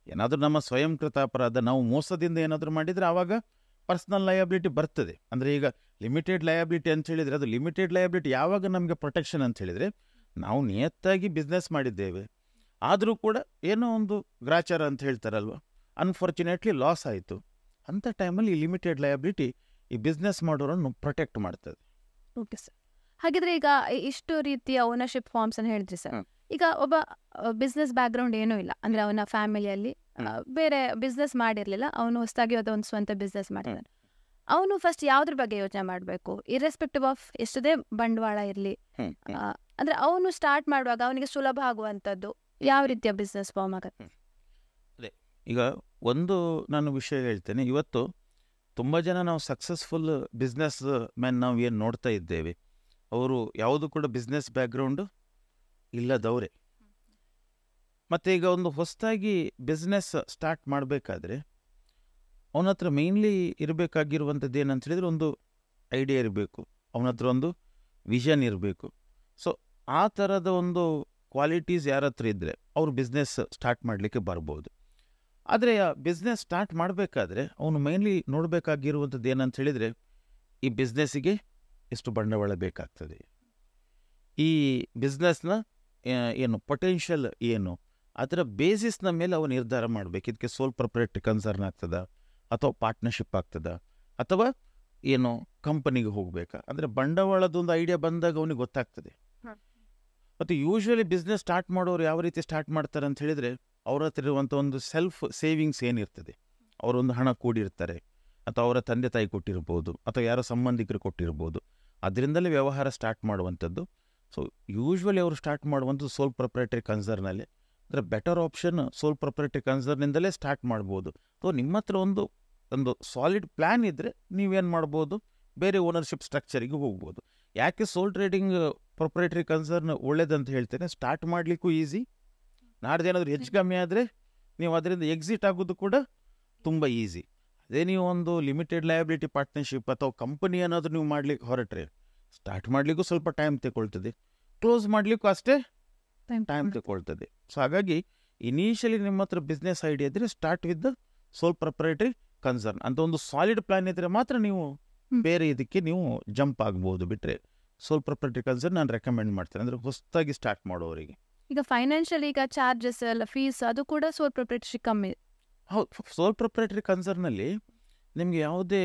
ಏನಾದರೂ ನಮ್ಮ ಸ್ವಯಂಕೃತ ಅಪರಾಧ, ನಾವು ಮೋಸದಿಂದ ಏನಾದರೂ ಮಾಡಿದರೆ ಆವಾಗ ಪರ್ಸ್ನಲ್ ಲಯಬಿಲಿಟಿ ಬರ್ತದೆ. ಅಂದರೆ ಈಗ ಲಿಮಿಟೆಡ್ ಲಯಬಿಲಿಟಿ ಅಂತ ಹೇಳಿದರೆ, ಅದು ಲಿಮಿಟೆಡ್ ಲಯಬಿಲಿಟಿ ಯಾವಾಗ ನಮಗೆ ಪ್ರೊಟೆಕ್ಷನ್ ಅಂತ ಹೇಳಿದರೆ, ನಾವು ನಿಯತ್ತಾಗಿ ಬಿಸ್ನೆಸ್ ಮಾಡಿದ್ದೇವೆ, ಆದರೂ ಕೂಡ ಏನೋ ಒಂದು ಗ್ರಾಚಾರ ಅಂತ ಹೇಳ್ತಾರಲ್ವ, ಅನ್ಫಾರ್ಚುನೇಟ್ಲಿ ಲಾಸ್ ಆಯಿತು, ಅಂಥ ಟೈಮಲ್ಲಿ ಈ ಲಿಮಿಟೆಡ್ ಲಯಬಿಲಿಟಿ ಈ ಬಿಸ್ನೆಸ್ ಮಾಡೋರನ್ನು ಪ್ರೊಟೆಕ್ಟ್ ಮಾಡ್ತದೆ. Okay sir. ಹಾಗಿದ್ರೆ ಈಗ ಇಷ್ಟು ರೀತಿಯ ಓನರ್ಶಿಪ್ ಫಾರ್ಮ್ಸ್ ಅನ್ನು ಹೇಳಿದ್ರಿ ಸರ್. ಈಗ ಒಬ್ಬ ಬಿಸ್ನೆಸ್ ಬ್ಯಾಕ್ಗ್ರೌಂಡ್ ಏನೂ ಇಲ್ಲ, ಅಂದ್ರೆ ಅವನ ಫ್ಯಾಮಿಲಿಯಲ್ಲಿ ಬೇರೆ ಬಿಸ್ನೆಸ್ ಮಾಡಿರ್ಲಿಲ್ಲ, ಅವನು ಹೊಸದಾಗಿ ಅದೊಂದು ಸ್ವಂತ ಬಿಸ್ನೆಸ್ ಮಾಡಿದ್ದಾನೆ. ಅವನು ಫಸ್ಟ್ ಯಾವ್ದ್ರ ಬಗ್ಗೆ ಯೋಚನೆ ಮಾಡಬೇಕು, ಇರ್ರೆಸ್ಪೆಕ್ಟಿವ್ ಆಫ್ ಎಷ್ಟದೇ ಬಂಡವಾಳ ಇರಲಿ, ಅಂದ್ರೆ ಅವನು ಸ್ಟಾರ್ಟ್ ಮಾಡುವಾಗ ಅವನಿಗೆ ಸುಲಭ ಆಗುವಂಥದ್ದು ಯಾವ ರೀತಿಯ ಬಿಸ್ನೆಸ್ ಫಾರ್ಮ್ ಆಗುತ್ತೆ? ಅದೇ ಈಗ ಒಂದು ನಾನು ವಿಷಯ ಹೇಳ್ತೇನೆ. ಇವತ್ತು ತುಂಬ ಜನ ನಾವು ಸಕ್ಸಸ್ಫುಲ್ ಬಿಸ್ನೆಸ್ ಮ್ಯಾನ್ ನಾವು ಏನು ನೋಡ್ತಾ ಇದ್ದೇವೆ, ಅವರು ಯಾವುದು ಕೂಡ ಬಿಸ್ನೆಸ್ ಬ್ಯಾಕ್ಗ್ರೌಂಡು ಇಲ್ಲದವರೇ. ಮತ್ತು ಈಗ ಒಂದು ಹೊಸದಾಗಿ ಬಿಸ್ನೆಸ್ ಸ್ಟಾರ್ಟ್ ಮಾಡಬೇಕಾದ್ರೆ ಅವನ ಹತ್ರ ಮೇಯ್ನ್ಲಿ ಇರಬೇಕಾಗಿರುವಂಥದ್ದು ಏನಂತ ಹೇಳಿದರೆ, ಒಂದು ಐಡಿಯಾ ಇರಬೇಕು, ಅವನ ಹತ್ರ ಒಂದು ವಿಷನ್ ಇರಬೇಕು. ಸೊ ಆ ಥರದ ಒಂದು ಕ್ವಾಲಿಟೀಸ್ ಯಾರ ಹತ್ರ ಇದ್ದರೆ ಅವರು ಬಿಸ್ನೆಸ್ ಸ್ಟಾರ್ಟ್ ಮಾಡಲಿಕ್ಕೆ ಬರ್ಬೋದು. ಆದರೆ ಆ ಬಿಸ್ನೆಸ್ ಸ್ಟಾರ್ಟ್ ಮಾಡಬೇಕಾದ್ರೆ ಅವನು ಮೇಯ್ನ್ಲಿ ನೋಡಬೇಕಾಗಿರುವಂಥದ್ದು ಏನಂತ ಹೇಳಿದರೆ, ಈ ಬಿಸ್ನೆಸ್ಸಿಗೆ ಎಷ್ಟು ಬಂಡವಾಳ ಬೇಕಾಗ್ತದೆ, ಈ ಬಿಸ್ನೆಸ್ನ ಏನು ಪೊಟೆನ್ಷಿಯಲ್ ಏನು, ಅದರ ಬೇಸಿಸ್ನ ಮೇಲೆ ಅವನು ನಿರ್ಧಾರ ಮಾಡಬೇಕು. ಇದಕ್ಕೆ ಸೋಲ್ ಪ್ರೊಪ್ರೈಟರಿ ಕನ್ಸರ್ನ್ ಆಗ್ತದ, ಅಥವಾ ಪಾರ್ಟ್ನರ್ಶಿಪ್ ಆಗ್ತದ, ಅಥವಾ ಏನು ಕಂಪನಿಗೆ ಹೋಗಬೇಕಾ. ಅಂದರೆ ಬಂಡವಾಳದೊಂದು ಐಡಿಯಾ ಬಂದಾಗ ಅವನಿಗೆ ಗೊತ್ತಾಗ್ತದೆ. ಮತ್ತು ಯೂಶ್ವಲಿ ಬಿಸ್ನೆಸ್ ಸ್ಟಾರ್ಟ್ ಮಾಡೋರು ಯಾವ ರೀತಿ ಸ್ಟಾರ್ಟ್ ಮಾಡ್ತಾರೆ ಅಂತ ಹೇಳಿದರೆ, ಅವ್ರ ಹತ್ರ ಇರುವಂಥ ಒಂದು ಸೆಲ್ಫ್ ಸೇವಿಂಗ್ಸ್ ಏನಿರ್ತದೆ, ಅವರೊಂದು ಹಣ ಕೂಡಿರ್ತಾರೆ, ಅಥವಾ ಅವರ ತಂದೆ ತಾಯಿ ಕೊಟ್ಟಿರ್ಬೋದು, ಅಥವಾ ಯಾರೋ ಸಂಬಂಧಿಕರು ಕೊಟ್ಟಿರ್ಬೋದು, ಅದರಿಂದಲೇ ವ್ಯವಹಾರ ಸ್ಟಾರ್ಟ್ ಮಾಡುವಂಥದ್ದು. ಸೊ ಯೂಶ್ವಲಿ ಅವರು ಸ್ಟಾರ್ಟ್ ಮಾಡುವಂಥದ್ದು ಸೋಲ್ ಪ್ರೊಪ್ರೈಟರಿ ಕನ್ಸರ್ನಲ್ಲಿ. ಅಂದರೆ ಬೆಟರ್ ಆಪ್ಷನ್ ಸೋಲ್ ಪ್ರೊಪ್ರೈಟರಿ ಕನ್ಸರ್ನಿಂದಲೇ ಸ್ಟಾರ್ಟ್ ಮಾಡ್ಬೋದು. ಅಥವಾ ನಿಮ್ಮ ಹತ್ರ ಒಂದು ಒಂದು ಸಾಲಿಡ್ ಪ್ಲ್ಯಾನ್ ಇದ್ದರೆ ನೀವೇನು ಮಾಡ್ಬೋದು, ಬೇರೆ ಓನರ್ಶಿಪ್ ಸ್ಟ್ರಕ್ಚರಿಗೆ ಹೋಗ್ಬೋದು. ಯಾಕೆ ಸೋಲ್ ಟ್ರೇಡಿಂಗ್ ಪ್ರೊಪ್ರೈಟರಿ ಕನ್ಸರ್ನ್ ಒಳ್ಳೇದಂತ ಹೇಳ್ತೇನೆ, ಸ್ಟಾರ್ಟ್ ಮಾಡಲಿಕ್ಕೂ ಈಸಿ, ನಾಡ್ದೇನಾದರೂ ಹೆಚ್ಚು ಕಮ್ಮಿ ಆದರೆ ನೀವು ಅದರಿಂದ ಎಕ್ಸಿಟ್ ಆಗೋದು ಕೂಡ ತುಂಬ ಈಸಿ. ಅದೇ ನೀವು ಒಂದು ಲಿಮಿಟೆಡ್ ಲಯಬಿಲಿಟಿ ಪಾರ್ಟ್ನರ್ಶಿಪ್ ಅಥವಾ ಕಂಪನಿ ಏನಾದರೂ ನೀವು ಮಾಡ್ಲಿಕ್ಕೆ ಹೊರಟ್ರೆ ಸ್ಟಾರ್ಟ್ ಮಾಡಲಿಕ್ಕೂ ಸ್ವಲ್ಪ ಟೈಮ್ ತಗೊಳ್ತದೆ, ಕ್ಲೋಸ್ ಮಾಡಲಿಕ್ಕೂ ಅಷ್ಟೇ ಟೈಮ್ ತಗೊಳ್ತದೆ. ಸೊ ಹಾಗಾಗಿ ಇನಿಷಿಯಲಿ ನಿಮ್ಮ ಹತ್ರ ಬಿಸ್ನೆಸ್ ಐಡಿಯಾ ಇದ್ದರೆ start with the sole proprietary concern ಅಂತ ಒಂದು ಸಾಲಿಡ್ ಪ್ಲಾನ್ ಇದ್ದರೆ ಮಾತ್ರ ನೀವು ಬೇರೆ ಇದಕ್ಕೆ ನೀವು ಜಂಪ್ ಆಗ್ಬೋದು. ಬಿಟ್ಟರೆ ಸೋಲ್ ಪ್ರೊಪ್ರೈಟರಿ ಕನ್ಸರ್ನ್ ನಾನು ರೆಕಮೆಂಡ್ ಮಾಡ್ತೇನೆ, ಅಂದರೆ ಹೊಸದಾಗಿ ಸ್ಟಾರ್ಟ್ ಮಾಡೋರಿಗೆ. ಈಗ ಫೈನಾನ್ಷಿಯಲ್ ಈಗ ಚಾರ್ಜಸ್ ಎಲ್ಲ ಫೀಸ್ ಅದು ಕೂಡ ಸೋಲ್ ಪ್ರೊಪ್ರೈಟರ್ಶಿಪ್ ಕಮ್ಮಿ. ಹೌದು, ಸೋಲ್ ಪ್ರೊಪ್ರೈಟರಿ ಕನ್ಸರ್ನಲ್ಲಿ ನಿಮಗೆ ಯಾವುದೇ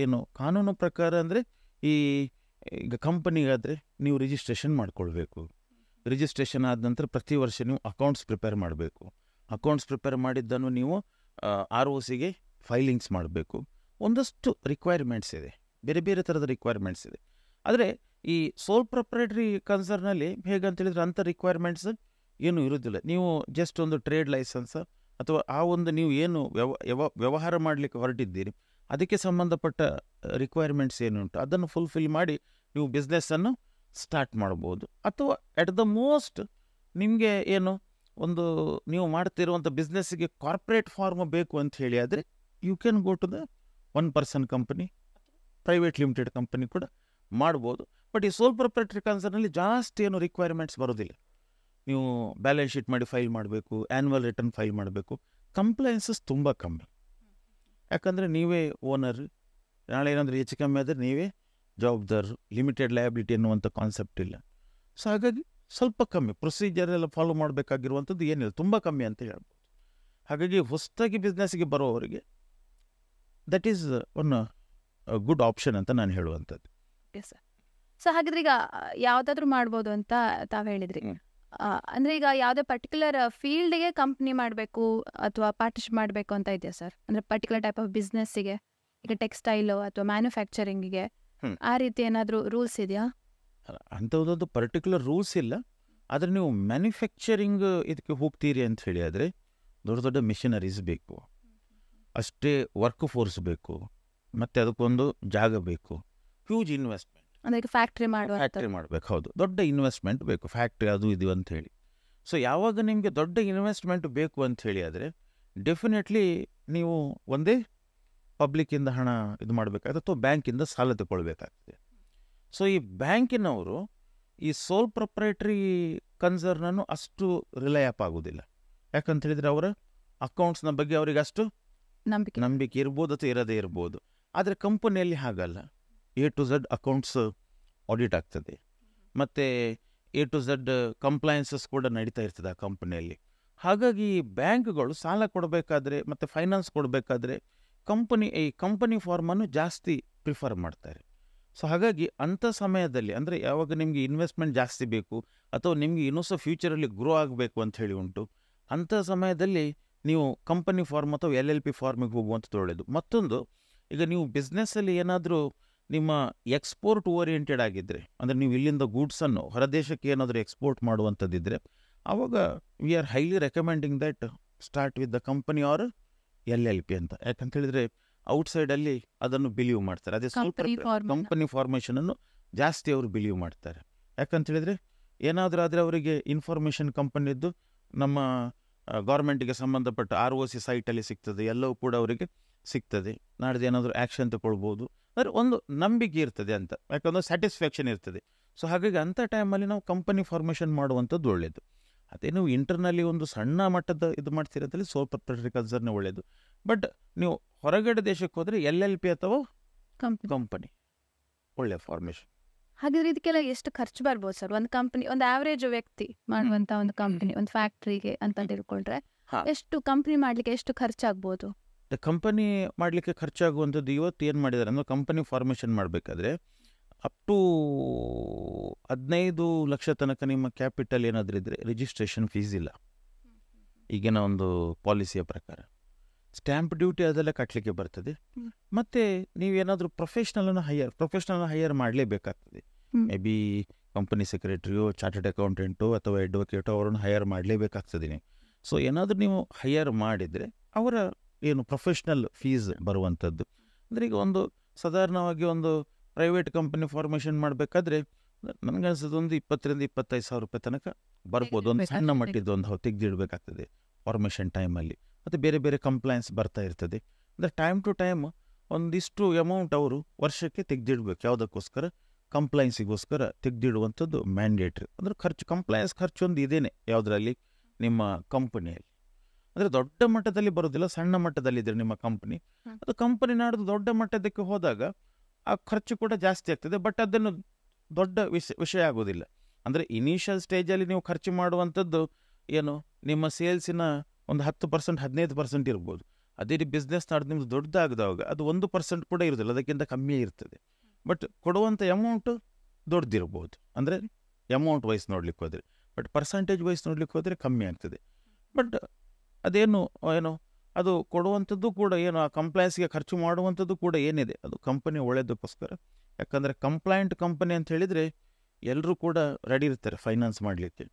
ಏನು ಕಾನೂನು ಪ್ರಕಾರ ಅಂದರೆ ಈಗ ಕಂಪನಿಗಾದರೆ ನೀವು ರಿಜಿಸ್ಟ್ರೇಷನ್ ಮಾಡ್ಕೊಳ್ಬೇಕು. ರಿಜಿಸ್ಟ್ರೇಷನ್ ಆದ ನಂತರ ಪ್ರತಿ ವರ್ಷ ನೀವು ಅಕೌಂಟ್ಸ್ ಪ್ರಿಪೇರ್ ಮಾಡಬೇಕು. ಅಕೌಂಟ್ಸ್ ಪ್ರಿಪೇರ್ ಮಾಡಿದ್ದನ್ನು ನೀವು ROCಗೆ ಫೈಲಿಂಗ್ಸ್ ಮಾಡಬೇಕು. ಒಂದಷ್ಟು ರಿಕ್ವೈರ್ಮೆಂಟ್ಸ್ ಇದೆ, ಬೇರೆ ಬೇರೆ ಥರದ ರಿಕ್ವೈರ್ಮೆಂಟ್ಸ್ ಇದೆ. ಆದರೆ ಈ ಸೋಲ್ ಪ್ರೊಪ್ರೈಟರಿ ಕನ್ಸರ್ನಲ್ಲಿ ಹೇಗಂತ ಹೇಳಿದ್ರೆ ಅಂಥ ರಿಕ್ವೈರ್ಮೆಂಟ್ಸ್ ಏನೂ ಇರೋದಿಲ್ಲ. ನೀವು ಜಸ್ಟ್ ಒಂದು ಟ್ರೇಡ್ ಲೈಸೆನ್ಸ್ ಅಥವಾ ಆ ಒಂದು ನೀವು ಏನು ವ್ಯವಹಾರ ಮಾಡಲಿಕ್ಕೆ ಹೊರಟಿದ್ದೀರಿ ಅದಕ್ಕೆ ಸಂಬಂಧಪಟ್ಟ ರಿಕ್ವೈರ್ಮೆಂಟ್ಸ್ ಏನುಂಟು ಅದನ್ನು ಫುಲ್ಫಿಲ್ ಮಾಡಿ ನೀವು ಬಿಸ್ನೆಸ್ಸನ್ನು ಸ್ಟಾರ್ಟ್ ಮಾಡ್ಬೋದು. ಅಥವಾ ಎಟ್ ದ ಮೋಸ್ಟ್ ನಿಮಗೆ ಏನು ಒಂದು ನೀವು ಮಾಡ್ತಿರುವಂಥ ಬಿಸ್ನೆಸ್ಸಿಗೆ ಕಾರ್ಪೊರೇಟ್ ಫಾರ್ಮ್ ಬೇಕು ಅಂತ ಹೇಳಿ ಆದರೆ you can go to the 1 person company, private limited company ಕೂಡ ಮಾಡ್ಬೋದು. ಬಟ್ ಈ ಸೋಲ್ ಪ್ರೊಪ್ರೈಟರಿ ಕನ್ಸರ್ನಲ್ಲಿ ಜಾಸ್ತಿ ಏನು ರಿಕ್ವೈರ್ಮೆಂಟ್ಸ್ ಬರೋದಿಲ್ಲ. ನೀವು ಬ್ಯಾಲೆನ್ಸ್ ಶೀಟ್ ಮಾಡಿ ಫೈಲ್ ಮಾಡಬೇಕು, ಆ್ಯನ್ಯುವಲ್ ರಿಟರ್ನ್ ಫೈಲ್ ಮಾಡಬೇಕು, ಕಂಪ್ಲೈನ್ಸಸ್ ತುಂಬ ಕಮ್ಮಿ. ಯಾಕಂದರೆ ನೀವೇ ಓನರ್, ನಾಳೆ ಏನಾದರೂ ಹೆಚ್ಚು ಕಮ್ಮಿ ಆದರೆ ನೀವೇ ಜವಾಬ್ದಾರರು, ಲಿಮಿಟೆಡ್ ಲಯಬಿಲಿಟಿ ಅನ್ನುವಂಥ ಕಾನ್ಸೆಪ್ಟ್ ಇಲ್ಲ. ಸೊ ಹಾಗಾಗಿ ಸ್ವಲ್ಪ ಕಮ್ಮಿ ಪ್ರೊಸೀಜರ್ ಎಲ್ಲ ಫಾಲೋ ಮಾಡಬೇಕಾಗಿರುವಂಥದ್ದು ಏನಿಲ್ಲ, ತುಂಬ ಕಮ್ಮಿ ಅಂತ ಹೇಳ್ಬೋದು. ಹಾಗಾಗಿ ಹೊಸದಾಗಿ ಬಿಸ್ನೆಸ್ಗೆ ಬರೋವರಿಗೆ that is one good option ಅಂತ ನಾನು ಹೇಳುವಂಥದ್ದು. Okay sir. ಸೊ ಹಾಗಿದ್ರೆ ಈಗ ಯಾವುದಾದ್ರೂ ಮಾಡ್ಬೋದು ಅಂತ ತಾವು ಹೇಳಿದ್ರಿ. ಅಂದರೆ ಈಗ ಯಾವುದೇ ಪರ್ಟಿಕ್ಯುಲರ್ ಫೀಲ್ಡ್ಗೆ ಕಂಪ್ನಿ ಮಾಡಬೇಕು ಅಥವಾ ಪಾರ್ಟ್ನರ್ಶಿಪ್ ಮಾಡಬೇಕು ಅಂತ ಇದೆಯಾ ಸರ್? ಅಂದರೆ ಪರ್ಟಿಕ್ಯುಲರ್ ಟೈಪ್ ಆಫ್ ಬಿಸ್ನೆಸ್ಸಿಗೆ, ಈಗ ಟೆಕ್ಸ್ಟೈಲು ಅಥವಾ ಮ್ಯಾನುಫ್ಯಾಕ್ಚರಿಂಗಿಗೆ ಆ ರೀತಿ ಏನಾದರೂ ರೂಲ್ಸ್ ಇದೆಯಾ? ಅಂಥದ್ದೊಂದು ಪರ್ಟಿಕ್ಯುಲರ್ ರೂಲ್ಸ್ ಇಲ್ಲ. ಆದರೆ ನೀವು ಮ್ಯಾನುಫ್ಯಾಕ್ಚರಿಂಗ್ ಇದಕ್ಕೆ ಹೋಗ್ತೀರಿ ಅಂತ ಹೇಳಿ ಆದರೆ ದೊಡ್ಡ ದೊಡ್ಡ ಮಿಷನರೀಸ್ ಬೇಕು, ಅಷ್ಟೇ ವರ್ಕ್ ಫೋರ್ಸ್ ಬೇಕು, ಮತ್ತು ಅದಕ್ಕೊಂದು ಜಾಗ ಬೇಕು, ಹ್ಯೂಜ್ ಇನ್ವೆಸ್ಟ್ಮೆಂಟ್. ಅಂದರೆ ಫ್ಯಾಕ್ಟ್ರಿ ಮಾಡಬೇಕು, ಹೌದು, ದೊಡ್ಡ ಇನ್ವೆಸ್ಟ್ಮೆಂಟ್ ಬೇಕು, ಫ್ಯಾಕ್ಟ್ರಿ ಅದು ಇದು ಅಂತ ಹೇಳಿ. ಸೊ ಯಾವಾಗ ನಿಮಗೆ ದೊಡ್ಡ ಇನ್ವೆಸ್ಟ್ಮೆಂಟ್ ಬೇಕು ಅಂತ ಹೇಳಿ ಆದರೆ ಡೆಫಿನೆಟ್ಲಿ ನೀವು ಒಂದೇ ಪಬ್ಲಿಕ್ಕಿಂದ ಹಣ ಇದು ಮಾಡಬೇಕಾಗ್ತದೆ ಅಥವಾ ಬ್ಯಾಂಕಿಂದ ಸಾಲ ತಗೊಳ್ಬೇಕಾಗ್ತದೆ. ಸೊ ಈ ಬ್ಯಾಂಕಿನವರು ಈ ಸೋಲ್ ಪ್ರೊಪ್ರೈಟರಿ ಕನ್ಸರ್ನನ್ನು ಅಷ್ಟು ರಿಲೈ ಅಪ್ ಆಗೋದಿಲ್ಲ. ಯಾಕಂತ ಹೇಳಿದರೆ ಅವರ ಅಕೌಂಟ್ಸ್ನ ಬಗ್ಗೆ ಅವರಿಗೆ ಅಷ್ಟು ನಂಬಿಕೆ ಇರ್ಬೋದು ಅಥವಾ ಇರದೇ ಇರ್ಬೋದು. ಆದರೆ ಕಂಪನಿಯಲ್ಲಿ ಹಾಗಲ್ಲ, A to Z accounts audit ಆಗ್ತದೆ, ಮತ್ತು A to Z ಕಂಪ್ಲೈನ್ಸಸ್ ಕೂಡ ನಡೀತಾ ಇರ್ತದೆ ಆ ಕಂಪನಿಯಲ್ಲಿ. ಹಾಗಾಗಿ ಬ್ಯಾಂಕ್ಗಳು ಸಾಲ ಕೊಡಬೇಕಾದ್ರೆ ಮತ್ತು ಫೈನಾನ್ಸ್ ಕೊಡಬೇಕಾದ್ರೆ ಈ ಕಂಪನಿ ಫಾರ್ಮನ್ನು ಜಾಸ್ತಿ ಪ್ರಿಫರ್ ಮಾಡ್ತಾರೆ. ಸೊ ಹಾಗಾಗಿ ಅಂಥ ಸಮಯದಲ್ಲಿ ಅಂದರೆ ಯಾವಾಗ ನಿಮಗೆ ಇನ್ವೆಸ್ಟ್ಮೆಂಟ್ ಜಾಸ್ತಿ ಬೇಕು ಅಥವಾ ನಿಮಗೆ ಇನ್ನೂ ಸಹ ಫ್ಯೂಚರಲ್ಲಿ ಗ್ರೋ ಆಗಬೇಕು ಅಂತ ಹೇಳಿ ಉಂಟು, ಅಂಥ ಸಮಯದಲ್ಲಿ ನೀವು ಕಂಪನಿ ಫಾರ್ಮ್ ಅಥವಾ LLP ಫಾರ್ಮಿಗೆ ಹೋಗುವಂಥದ್ದು ಒಳ್ಳೆಯದು. ಮತ್ತೊಂದು, ಈಗ ನೀವು ಬಿಸ್ನೆಸ್ಸಲ್ಲಿ ಏನಾದರೂ ನಿಮ್ಮ ಎಕ್ಸ್ಪೋರ್ಟ್ ಓರಿಯೆಂಟೆಡ್ ಆಗಿದ್ದರೆ, ಅಂದರೆ ನೀವು ಇಲ್ಲಿಂದ ಗೂಡ್ಸನ್ನು ಹೊರದೇಶಕ್ಕೆ ಏನಾದರೂ ಎಕ್ಸ್ಪೋರ್ಟ್ ಮಾಡುವಂಥದ್ದಿದ್ದರೆ ಆವಾಗ we are highly recommending that start with the company or LLP ಅಂತ. ಯಾಕಂತ ಹೇಳಿದರೆ ಔಟ್ಸೈಡಲ್ಲಿ ಅದನ್ನು ಬಿಲೀವ್ ಮಾಡ್ತಾರೆ. ಅದೇ ಸ್ವಲ್ಪ ಕಂಪನಿ ಫಾರ್ಮೇಷನನ್ನು ಜಾಸ್ತಿ ಅವರು ಬಿಲೀವ್ ಮಾಡ್ತಾರೆ. ಯಾಕಂತ ಹೇಳಿದರೆ ಏನಾದರೂ ಆದರೆ ಅವರಿಗೆ ಇನ್ಫಾರ್ಮೇಷನ್ ಕಂಪನಿದ್ದು ನಮ್ಮ ಗೌರ್ಮೆಂಟಿಗೆ ಸಂಬಂಧಪಟ್ಟ ROC ಸೈಟಲ್ಲಿ ಸಿಗ್ತದೆ, ಎಲ್ಲವೂ ಕೂಡ ಅವರಿಗೆ ಸಿಗ್ತದೆ. ನಾಡ್ದು ಏನಾದರೂ ಆ್ಯಕ್ಷನ್ ತಗೊಳ್ಬೋದು, ಅಂದರೆ ಒಂದು ನಂಬಿಕೆ ಇರ್ತದೆ ಅಂತ, ಯಾಕಂದರೆ ಸ್ಯಾಟಿಸ್ಫ್ಯಾಕ್ಷನ್ ಇರ್ತದೆ. ಸೊ ಹಾಗಾಗಿ ಅಂಥ ಟೈಮಲ್ಲಿ ನಾವು ಕಂಪನಿ ಫಾರ್ಮೇಷನ್ ಮಾಡುವಂಥದ್ದು ಒಳ್ಳೆಯದು. ಅದೇ ನೀವು ಇಂಟರ್ನಲ್ಲಿ ಒಂದು ಸಣ್ಣ ಮಟ್ಟದ ಇದು ಮಾಡ್ತಿರೋದ್ರಲ್ಲಿ ಸೋಲ್ ಪ್ರೊಪ್ರೈಟರಿ ಕನ್ಸರ್ನ್ ಒಳ್ಳೆಯದು. ಬಟ್ ನೀವು ಹೊರಗಡೆ ದೇಶಕ್ಕೆ ಹೋದರೆ LLP ಅಥವಾ ಕಂಪನಿ ಒಳ್ಳೆಯ ಫಾರ್ಮೇಷನ್. ಹಾಗಿದ್ರೆ ಇದಕ್ಕೆಲ್ಲ ಎಷ್ಟು ಖರ್ಚು ಬರ್ಬೋದು ಸರ್? ಒಂದು ಕಂಪನಿ, ಒಂದು ಆವರೇಜ್ ವ್ಯಕ್ತಿ ಮಾಡುವಂಥ ಒಂದು ಕಂಪನಿ, ಒಂದು ಫ್ಯಾಕ್ಟ್ರಿಗೆ ಅಂತ ತಿಳ್ಕೊಂಡ್ರೆ ಎಷ್ಟು ಕಂಪನಿ ಮಾಡಲಿಕ್ಕೆ ಎಷ್ಟು ಖರ್ಚಾಗ್ಬೋದು? ಕಂಪನಿ ಮಾಡಲಿಕ್ಕೆ ಖರ್ಚಾಗುವಂಥದ್ದು ಇವತ್ತು ಏನು ಮಾಡಿದ್ದಾರೆ ಅಂದರೆ, ಕಂಪನಿ ಫಾರ್ಮೇಷನ್ ಮಾಡಬೇಕಾದ್ರೆ ಅಪ್ ಟು 15 ಲಕ್ಷ ತನಕ ನಿಮ್ಮ ಕ್ಯಾಪಿಟಲ್ ಏನಾದರೂ ಇದ್ದರೆ ರಿಜಿಸ್ಟ್ರೇಷನ್ ಫೀಸ್ ಇಲ್ಲ ಈಗಿನ ಒಂದು ಪಾಲಿಸಿಯ ಪ್ರಕಾರ. ಸ್ಟ್ಯಾಂಪ್ ಡ್ಯೂಟಿ ಅದೆಲ್ಲ ಕಟ್ಟಲಿಕ್ಕೆ ಬರ್ತದೆ. ಮತ್ತು ನೀವೇನಾದರೂ ಪ್ರೊಫೆಷ್ನಲ್ನ ಹೈಯರ್ ಮಾಡಲೇಬೇಕಾಗ್ತದೆ. ಮೇ ಬಿ ಕಂಪನಿ ಸೆಕ್ರೆಟರಿಯೋ, ಚಾರ್ಟೆಡ್ ಅಕೌಂಟೆಂಟು ಅಥವಾ ಅಡ್ವೊಕೇಟೋ ಅವರನ್ನು ಹೈಯರ್ ಮಾಡಲೇಬೇಕಾಗ್ತದೆ ನೀವು. ಸೊ ಏನಾದರೂ ನೀವು ಹೈಯರ್ ಮಾಡಿದರೆ ಅವರ ಏನು ಪ್ರೊಫೆಷ್ನಲ್ ಫೀಸ್ ಬರುವಂಥದ್ದು. ಅಂದರೆ ಈಗ ಒಂದು ಸಾಧಾರಣವಾಗಿ ಒಂದು ಪ್ರೈವೇಟ್ ಕಂಪನಿ ಫಾರ್ಮೇಷನ್ ಮಾಡಬೇಕಾದ್ರೆ ನನಗನ್ಸೋದು ಒಂದು 20,000-25,000 ತನಕ ಬರ್ಬೋದು. ಒಂದು ಸಣ್ಣ ಮಟ್ಟಿದ್ದು ಒಂದು ತೆಗೆದಿಡಬೇಕಾಗ್ತದೆ ಫಾರ್ಮೇಷನ್ ಟೈಮಲ್ಲಿ. ಮತ್ತು ಬೇರೆ ಬೇರೆ ಕಂಪ್ಲೈನ್ಸ್ ಬರ್ತಾ ಇರ್ತದೆ. ಅಂದರೆ ಟೈಮ್ ಟು ಟೈಮ್ ಒಂದಿಷ್ಟು ಅಮೌಂಟ್ ಅವರು ವರ್ಷಕ್ಕೆ ತೆಗೆದಿಡ್ಬೇಕು. ಯಾವುದಕ್ಕೋಸ್ಕರ? ಕಂಪ್ಲೈನ್ಸಿಗೋಸ್ಕರ ತೆಗೆದಿಡುವಂಥದ್ದು ಮ್ಯಾಂಡೇಟ್ರಿ. ಅಂದರೆ ಕಂಪ್ಲೈನ್ಸ್ ಖರ್ಚು ಒಂದು ಇದೇನೆ ಯಾವುದರಲ್ಲಿ? ನಿಮ್ಮ ಕಂಪನಿಯಲ್ಲಿ. ಅಂದರೆ ದೊಡ್ಡ ಮಟ್ಟದಲ್ಲಿ ಬರೋದಿಲ್ಲ, ಸಣ್ಣ ಮಟ್ಟದಲ್ಲಿದ್ದರೆ ನಿಮ್ಮ ಕಂಪನಿ, ಅದು ಕಂಪನಿ ನಾಡ್ದು ದೊಡ್ಡ ಮಟ್ಟದಕ್ಕೆ ಹೋದಾಗ ಆ ಖರ್ಚು ಕೂಡ ಜಾಸ್ತಿ ಆಗ್ತದೆ. ಬಟ್ ಅದನ್ನು ದೊಡ್ಡ ವಿಷಯ ಆಗೋದಿಲ್ಲ. ಅಂದರೆ ಇನಿಷಿಯಲ್ ಸ್ಟೇಜಲ್ಲಿ ನೀವು ಖರ್ಚು ಮಾಡುವಂಥದ್ದು ಏನು, ನಿಮ್ಮ ಸೇಲ್ಸಿನ ಒಂದು 10%, 15% ಇರ್ಬೋದು. ಅದೇ ರೀತಿ ಬಿಸ್ನೆಸ್ ನಾಡ್ದು ನಿಮ್ದು ದೊಡ್ಡದಾಗದಾಗ ಅದು 1% ಕೂಡ ಇರೋದಿಲ್ಲ, ಅದಕ್ಕಿಂತ ಕಮ್ಮಿಯೇ ಇರ್ತದೆ. ಬಟ್ ಕೊಡುವಂಥ ಅಮೌಂಟು ದೊಡ್ಡದಿರ್ಬೋದು. ಅಂದರೆ ಅಮೌಂಟ್ ವೈಸ್ ನೋಡ್ಲಿಕ್ಕೆ ಹೋದರೆ. ಬಟ್ ಪರ್ಸೆಂಟೇಜ್ ವೈಸ್ ನೋಡ್ಲಿಕ್ಕೆ ಹೋದರೆ ಕಮ್ಮಿ ಆಗ್ತದೆ. ಬಟ್ ಅದೇನು ಅದು ಕೊಡುವಂಥದ್ದು ಕೂಡ ಏನು, ಆ ಕಂಪ್ಲೈನ್ಸ್ಗೆ ಖರ್ಚು ಮಾಡುವಂಥದ್ದು ಕೂಡ ಏನಿದೆ ಅದು ಕಂಪನಿ ಒಳ್ಳೆಯದಕ್ಕೋಸ್ಕರ. ಯಾಕಂದರೆ ಕಂಪ್ಲೈಂಟ್ ಕಂಪನಿ ಅಂತ ಹೇಳಿದರೆ ಎಲ್ಲರೂ ಕೂಡ ರೆಡಿ ಇರ್ತಾರೆ ಫೈನಾನ್ಸ್ ಮಾಡಲಿಕ್ಕೆ.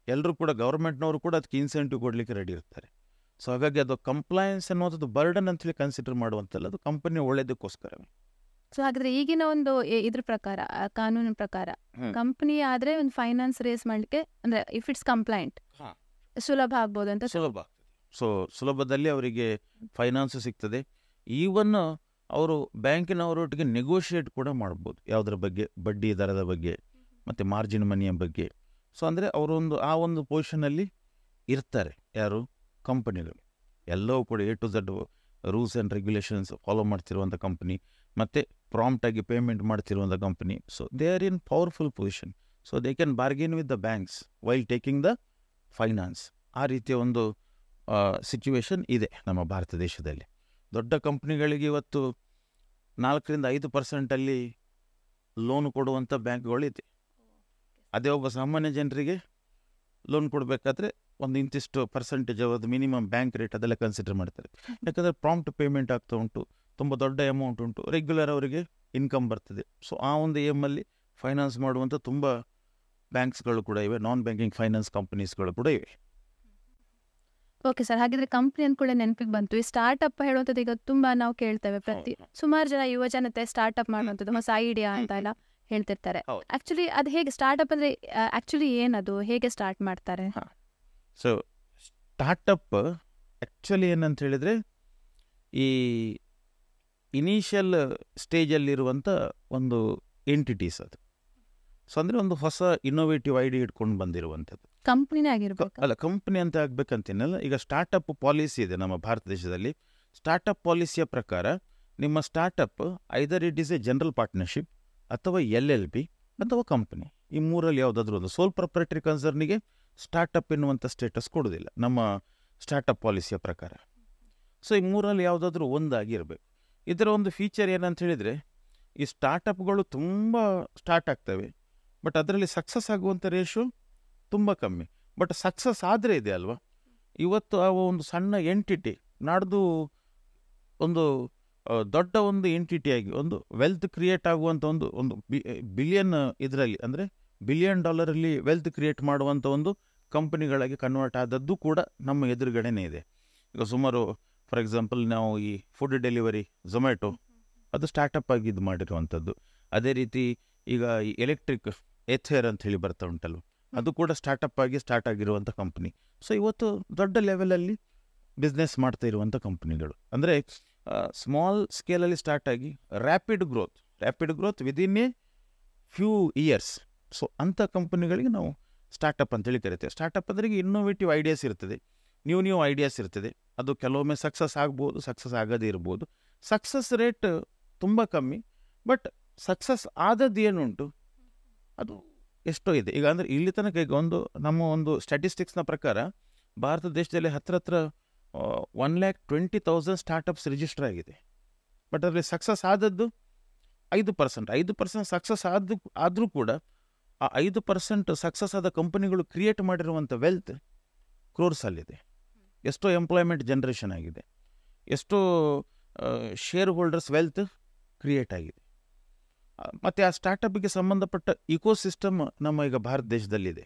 ಎಲ್ಲರೂ ಕೂಡ ಗೌರ್ಮೆಂಟ್ನವರು ಕೂಡ ಅದಕ್ಕೆ ಇನ್ಸೆಂಟಿವ್ ಕೊಡಲಿಕ್ಕೆ ರೆಡಿ ಇರ್ತಾರೆ. ಸೊ ಹಾಗಾಗಿ ಅದು ಕಂಪ್ಲೈನ್ಸ್ ಅನ್ನೋದು ಬರ್ಡನ್ ಅಂತೇಳಿ ಕನ್ಸಿಡರ್ ಮಾಡುವಂತಲ್ಲ, ಅದು ಕಂಪನಿ ಒಳ್ಳೆಯದಕ್ಕೋಸ್ಕರ. ಸೊ ಹಾಗಾದ್ರೆ ಈಗಿನ ಒಂದು ಇದ್ರ ಪ್ರಕಾರ, ಕಾನೂನಿನ ಪ್ರಕಾರ ಕಂಪನಿ ಆದ್ರೆ ಒಂದು ಫೈನಾನ್ಸ್ ರೇಸ್ ಮಾಡ್ಲಿಕ್ಕೆ, ಅಂದ್ರೆ ಇಫ್ ಇಟ್ಸ್ ಕಂಪ್ಲೈಂಟ್ ಸುಲಭ ಆಗ್ಬೋದು ಅಂತ. ಸುಲಭ ಆಗ್ತದೆ. ಸೊ ಸುಲಭದಲ್ಲಿ ಅವರಿಗೆ ಫೈನಾನ್ಸ್ ಸಿಗ್ತದೆ. ಈವನ್ ಅವರು ಬ್ಯಾಂಕಿನವರೊಟ್ಟಿಗೆ ನೆಗೋಷಿಯೇಟ್ ಕೂಡ ಮಾಡ್ಬೋದು ಯಾವುದರ ಬಗ್ಗೆ, ಬಡ್ಡಿ ದರದ ಬಗ್ಗೆ ಮತ್ತು ಮಾರ್ಜಿನ್ ಮನಿಯ ಬಗ್ಗೆ. ಸೊ ಅಂದರೆ ಅವರೊಂದು ಆ ಒಂದು ಪೊಸಿಷನಲ್ಲಿ ಇರ್ತಾರೆ. ಯಾರು? ಕಂಪನಿಗಳು ಎಲ್ಲವೂ ಕೂಡ A to Z rules and regulations follow ಮಾಡ್ತಿರುವಂಥ ಕಂಪನಿ, ಮತ್ತು ಪ್ರಾಂಪ್ಟಾಗಿ ಪೇಮೆಂಟ್ ಮಾಡ್ತಿರುವಂಥ company. So they are in powerful position. So they can bargain with the banks while taking the finance. ಆ ರೀತಿಯ ಒಂದು ಸಿಚುವೇಶನ್ ಇದೆ ನಮ್ಮ ಭಾರತ ದೇಶದಲ್ಲಿ. ದೊಡ್ಡ ಕಂಪ್ನಿಗಳಿಗೆ ಇವತ್ತು 4-5% ಲೋನ್ ಕೊಡುವಂಥ ಬ್ಯಾಂಕ್ಗಳಿದೆ. ಅದೇ ಒಬ್ಬ ಸಾಮಾನ್ಯ ಜನರಿಗೆ ಲೋನ್ ಕೊಡಬೇಕಾದ್ರೆ ಒಂದು ಇಂತಿಷ್ಟು ಪರ್ಸೆಂಟೇಜ್ ಅವರದ್ದು ಮಿನಿಮಮ್ ಬ್ಯಾಂಕ್ ರೇಟ್ ಅದೆಲ್ಲ ಕನ್ಸಿಡರ್ ಮಾಡ್ತಾರೆ. ಯಾಕಂದರೆ ಪ್ರಾಂಪ್ಟ್ ಪೇಮೆಂಟ್ ಆಗ್ತಾ ಉಂಟು, ತುಂಬ ದೊಡ್ಡ ಅಮೌಂಟ್ ಉಂಟು, ರೆಗ್ಯುಲರ್ ಅವರಿಗೆ ಇನ್ಕಮ್ ಬರ್ತದೆ. ಸೊ ಆ ಒಂದು ಎಮ್ಮಲ್ಲಿ ಫೈನಾನ್ಸ್ ಮಾಡುವಂಥ ತುಂಬ ಬ್ಯಾಂಕ್ಸ್ಗಳು ಕೂಡ ಇವೆ, ನಾನ್ ಬ್ಯಾಂಕಿಂಗ್ ಫೈನಾನ್ಸ್ ಕಂಪನೀಸ್ಗಳು ಕೂಡ ಇವೆ. ಓಕೆ ಸರ್, ಹಾಗಿದ್ರೆ ಕಂಪ್ನಿ ಅಂದ್ಕೊಳ್ಳೆ ನೆನಪಿಗೆ ಬಂತು. ಈ ಸ್ಟಾರ್ಟ್ಅಪ್ ಹೇಳುವಂಥದ್ದು ಈಗ ತುಂಬಾ ನಾವು ಕೇಳ್ತೇವೆ. ಸುಮಾರು ಜನ ಯುವ ಜನತೆ ಸ್ಟಾರ್ಟ್ಅಪ್ ಮಾಡುವಂಥದ್ದು ಹೊಸ ಐಡಿಯಾ ಅಂತ ಎಲ್ಲ ಹೇಳ್ತಿರ್ತಾರೆ. ಆಕ್ಚುಲಿ ಅದು ಹೇಗೆ ಸ್ಟಾರ್ಟ್ಅಪ್ ಅಂದ್ರೆ ಆಕ್ಚುಲಿ ಏನದು, ಹೇಗೆ ಸ್ಟಾರ್ಟ್ ಮಾಡ್ತಾರೆ? ಸೊ ಸ್ಟಾರ್ಟಪ್ ಆ್ಯಕ್ಚುಲಿ ಏನಂತ ಹೇಳಿದರೆ ಈ ಇನಿಷಿಯಲ್ ಸ್ಟೇಜಲ್ಲಿರುವಂಥ ಒಂದು ಎಂಟಿಟೀಸ್ ಅದು. ಸೊ ಅಂದರೆ ಒಂದು ಹೊಸ ಇನ್ನೋವೇಟಿವ್ ಐಡಿಯಾ ಇಟ್ಕೊಂಡು ಬಂದಿರುವಂಥದ್ದು ಕಂಪ್ನಿನೇ ಆಗಿರ್ಬೇಕು. ಅಲ್ಲ, ಕಂಪ್ನಿ ಅಂತ ಆಗ್ಬೇಕಂತೇನಲ್ಲ. ಈಗ ಸ್ಟಾರ್ಟಪ್ ಪಾಲಿಸಿ ಇದೆ ನಮ್ಮ ಭಾರತ ದೇಶದಲ್ಲಿ. ಸ್ಟಾರ್ಟಪ್ ಪಾಲಿಸಿಯ ಪ್ರಕಾರ ನಿಮ್ಮ startup either it is A general partnership ಅಥವಾ LLP ಅಥವಾ ಕಂಪನಿ. ಈ ಮೂರಲ್ಲಿ ಯಾವುದಾದ್ರೂ ಒಂದು. ಸೋಲ್ ಪ್ರೊಪ್ರೈಟರಿ ಕನ್ಸರ್ನಿಗೆ ಸ್ಟಾರ್ಟಪ್ ಎನ್ನುವಂಥ ಸ್ಟೇಟಸ್ ಕೊಡೋದಿಲ್ಲ ನಮ್ಮ ಸ್ಟಾರ್ಟಪ್ ಪಾಲಿಸಿಯ ಪ್ರಕಾರ. ಸೊ ಈ ಮೂರಲ್ಲಿ ಯಾವುದಾದ್ರೂ ಒಂದಾಗಿ ಇರಬೇಕು. ಇದರ ಒಂದು ಫೀಚರ್ ಏನಂತ ಹೇಳಿದರೆ, ಈ ಸ್ಟಾರ್ಟಪ್ಗಳು ತುಂಬ ಸ್ಟಾರ್ಟ್ ಆಗ್ತವೆ, ಬಟ್ ಅದರಲ್ಲಿ ಸಕ್ಸಸ್ ಆಗುವಂಥ ರೇಷು ತುಂಬ ಕಮ್ಮಿ. ಬಟ್ ಸಕ್ಸಸ್ ಆದರೆ ಇದೆ ಅಲ್ವಾ, ಇವತ್ತು ಆ ಒಂದು ಸಣ್ಣ ಎಂಟಿಟಿ ನಾಡ್ದು ಒಂದು ದೊಡ್ಡ ಒಂದು ಎಂಟಿಟಿಯಾಗಿ ಒಂದು ವೆಲ್ತ್ ಕ್ರಿಯೇಟ್ ಆಗುವಂಥ ಒಂದು ಬಿಲಿಯನ್ ಇದರಲ್ಲಿ, ಅಂದರೆ $1 ಬಿಲಿಯನ್ ವೆಲ್ತ್ ಕ್ರಿಯೇಟ್ ಮಾಡುವಂಥ ಒಂದು ಕಂಪನಿಗಳಾಗಿ ಕನ್ವರ್ಟ್ ಆದದ್ದು ಕೂಡ ನಮ್ಮ ಎದುರುಗಡೆನೇ ಇದೆ. ಈಗ ಸುಮಾರು ಫಾರ್ ಎಕ್ಸಾಂಪಲ್ ನಾವು ಈ ಫುಡ್ ಡೆಲಿವರಿ ಝೊಮ್ಯಾಟೊ, ಅದು ಸ್ಟಾರ್ಟಪ್ ಆಗಿ ಇದು ಮಾಡಿರುವಂಥದ್ದು. ಅದೇ ರೀತಿ ಈಗ ಈ ಎಲೆಕ್ಟ್ರಿಕ್ ಏಥೇರ್ ಅಂತ ಹೇಳಿ ಬರ್ತಾ ಉಂಟಲ್ಲ, ಅದು ಕೂಡ ಸ್ಟಾರ್ಟಪ್ ಆಗಿ ಸ್ಟಾರ್ಟ್ ಆಗಿರುವಂಥ ಕಂಪ್ನಿ. ಸೊ ಇವತ್ತು ದೊಡ್ಡ ಲೆವೆಲಲ್ಲಿ ಬಿಸ್ನೆಸ್ ಮಾಡ್ತಾ ಇರುವಂಥ ಕಂಪ್ನಿಗಳು. ಅಂದರೆ ಸ್ಮಾಲ್ ಸ್ಕೇಲಲ್ಲಿ ಸ್ಟಾರ್ಟ್ ಆಗಿ rapid growth within A few years. So ಅಂಥ ಕಂಪನಿಗಳಿಗೆ ನಾವು ಸ್ಟಾರ್ಟಪ್ ಅಂತೇಳಿ ಕರಿತೇವೆ. ಸ್ಟಾರ್ಟಪ್ ಅಂದರೆ ಇನ್ನೋವೇಟಿವ್ ಐಡಿಯಾಸ್ ಇರ್ತದೆ, ನ್ಯೂ ಐಡಿಯಾಸ್ ಇರ್ತದೆ. ಅದು ಕೆಲವೊಮ್ಮೆ ಸಕ್ಸಸ್ ಆಗ್ಬೋದು, ಸಕ್ಸಸ್ ಆಗದೇ ಇರ್ಬೋದು. ಸಕ್ಸಸ್ ರೇಟ್ ತುಂಬ ಕಮ್ಮಿ, ಬಟ್ ಸಕ್ಸಸ್ ಆದದ್ದು ಏನುಂಟು ಅದು ಎಷ್ಟೋ ಇದೆ. ಈಗ ಅಂದರೆ ಇಲ್ಲಿ ತನಕ ಈಗ ನಮ್ಮ ಒಂದು ಸ್ಟ್ಯಾಟಿಸ್ಟಿಕ್ಸ್ನ ಪ್ರಕಾರ ಭಾರತ ದೇಶದಲ್ಲಿ ಹತ್ರ 120,000 ಸ್ಟಾರ್ಟಪ್ಸ್ ರಿಜಿಸ್ಟರ್ ಆಗಿದೆ. ಬಟ್ ಅದರಲ್ಲಿ ಸಕ್ಸಸ್ ಆದದ್ದು 5% ಸಕ್ಸಸ್ ಆದರೂ ಕೂಡ ಆ 5% ಸಕ್ಸಸ್ ಆದ ಕಂಪನಿಗಳು ಕ್ರಿಯೇಟ್ ಮಾಡಿರುವಂಥ ವೆಲ್ತ್ ಕ್ರೋರ್ಸಲ್ಲಿದೆ. ಎಷ್ಟೋ ಎಂಪ್ಲಾಯ್ಮೆಂಟ್ ಜನ್ರೇಷನ್ ಆಗಿದೆ, ಎಷ್ಟೋ ಶೇರ್ ಹೋಲ್ಡರ್ಸ್ ವೆಲ್ತ್ ಕ್ರಿಯೇಟ್ ಆಗಿದೆ. ಮತ್ತು ಆ ಸ್ಟಾರ್ಟಪ್ಗೆ ಸಂಬಂಧಪಟ್ಟ ಇಕೋಸಿಸ್ಟಮ್ ನಮ್ಮ ಈಗ ಭಾರತ ದೇಶದಲ್ಲಿದೆ.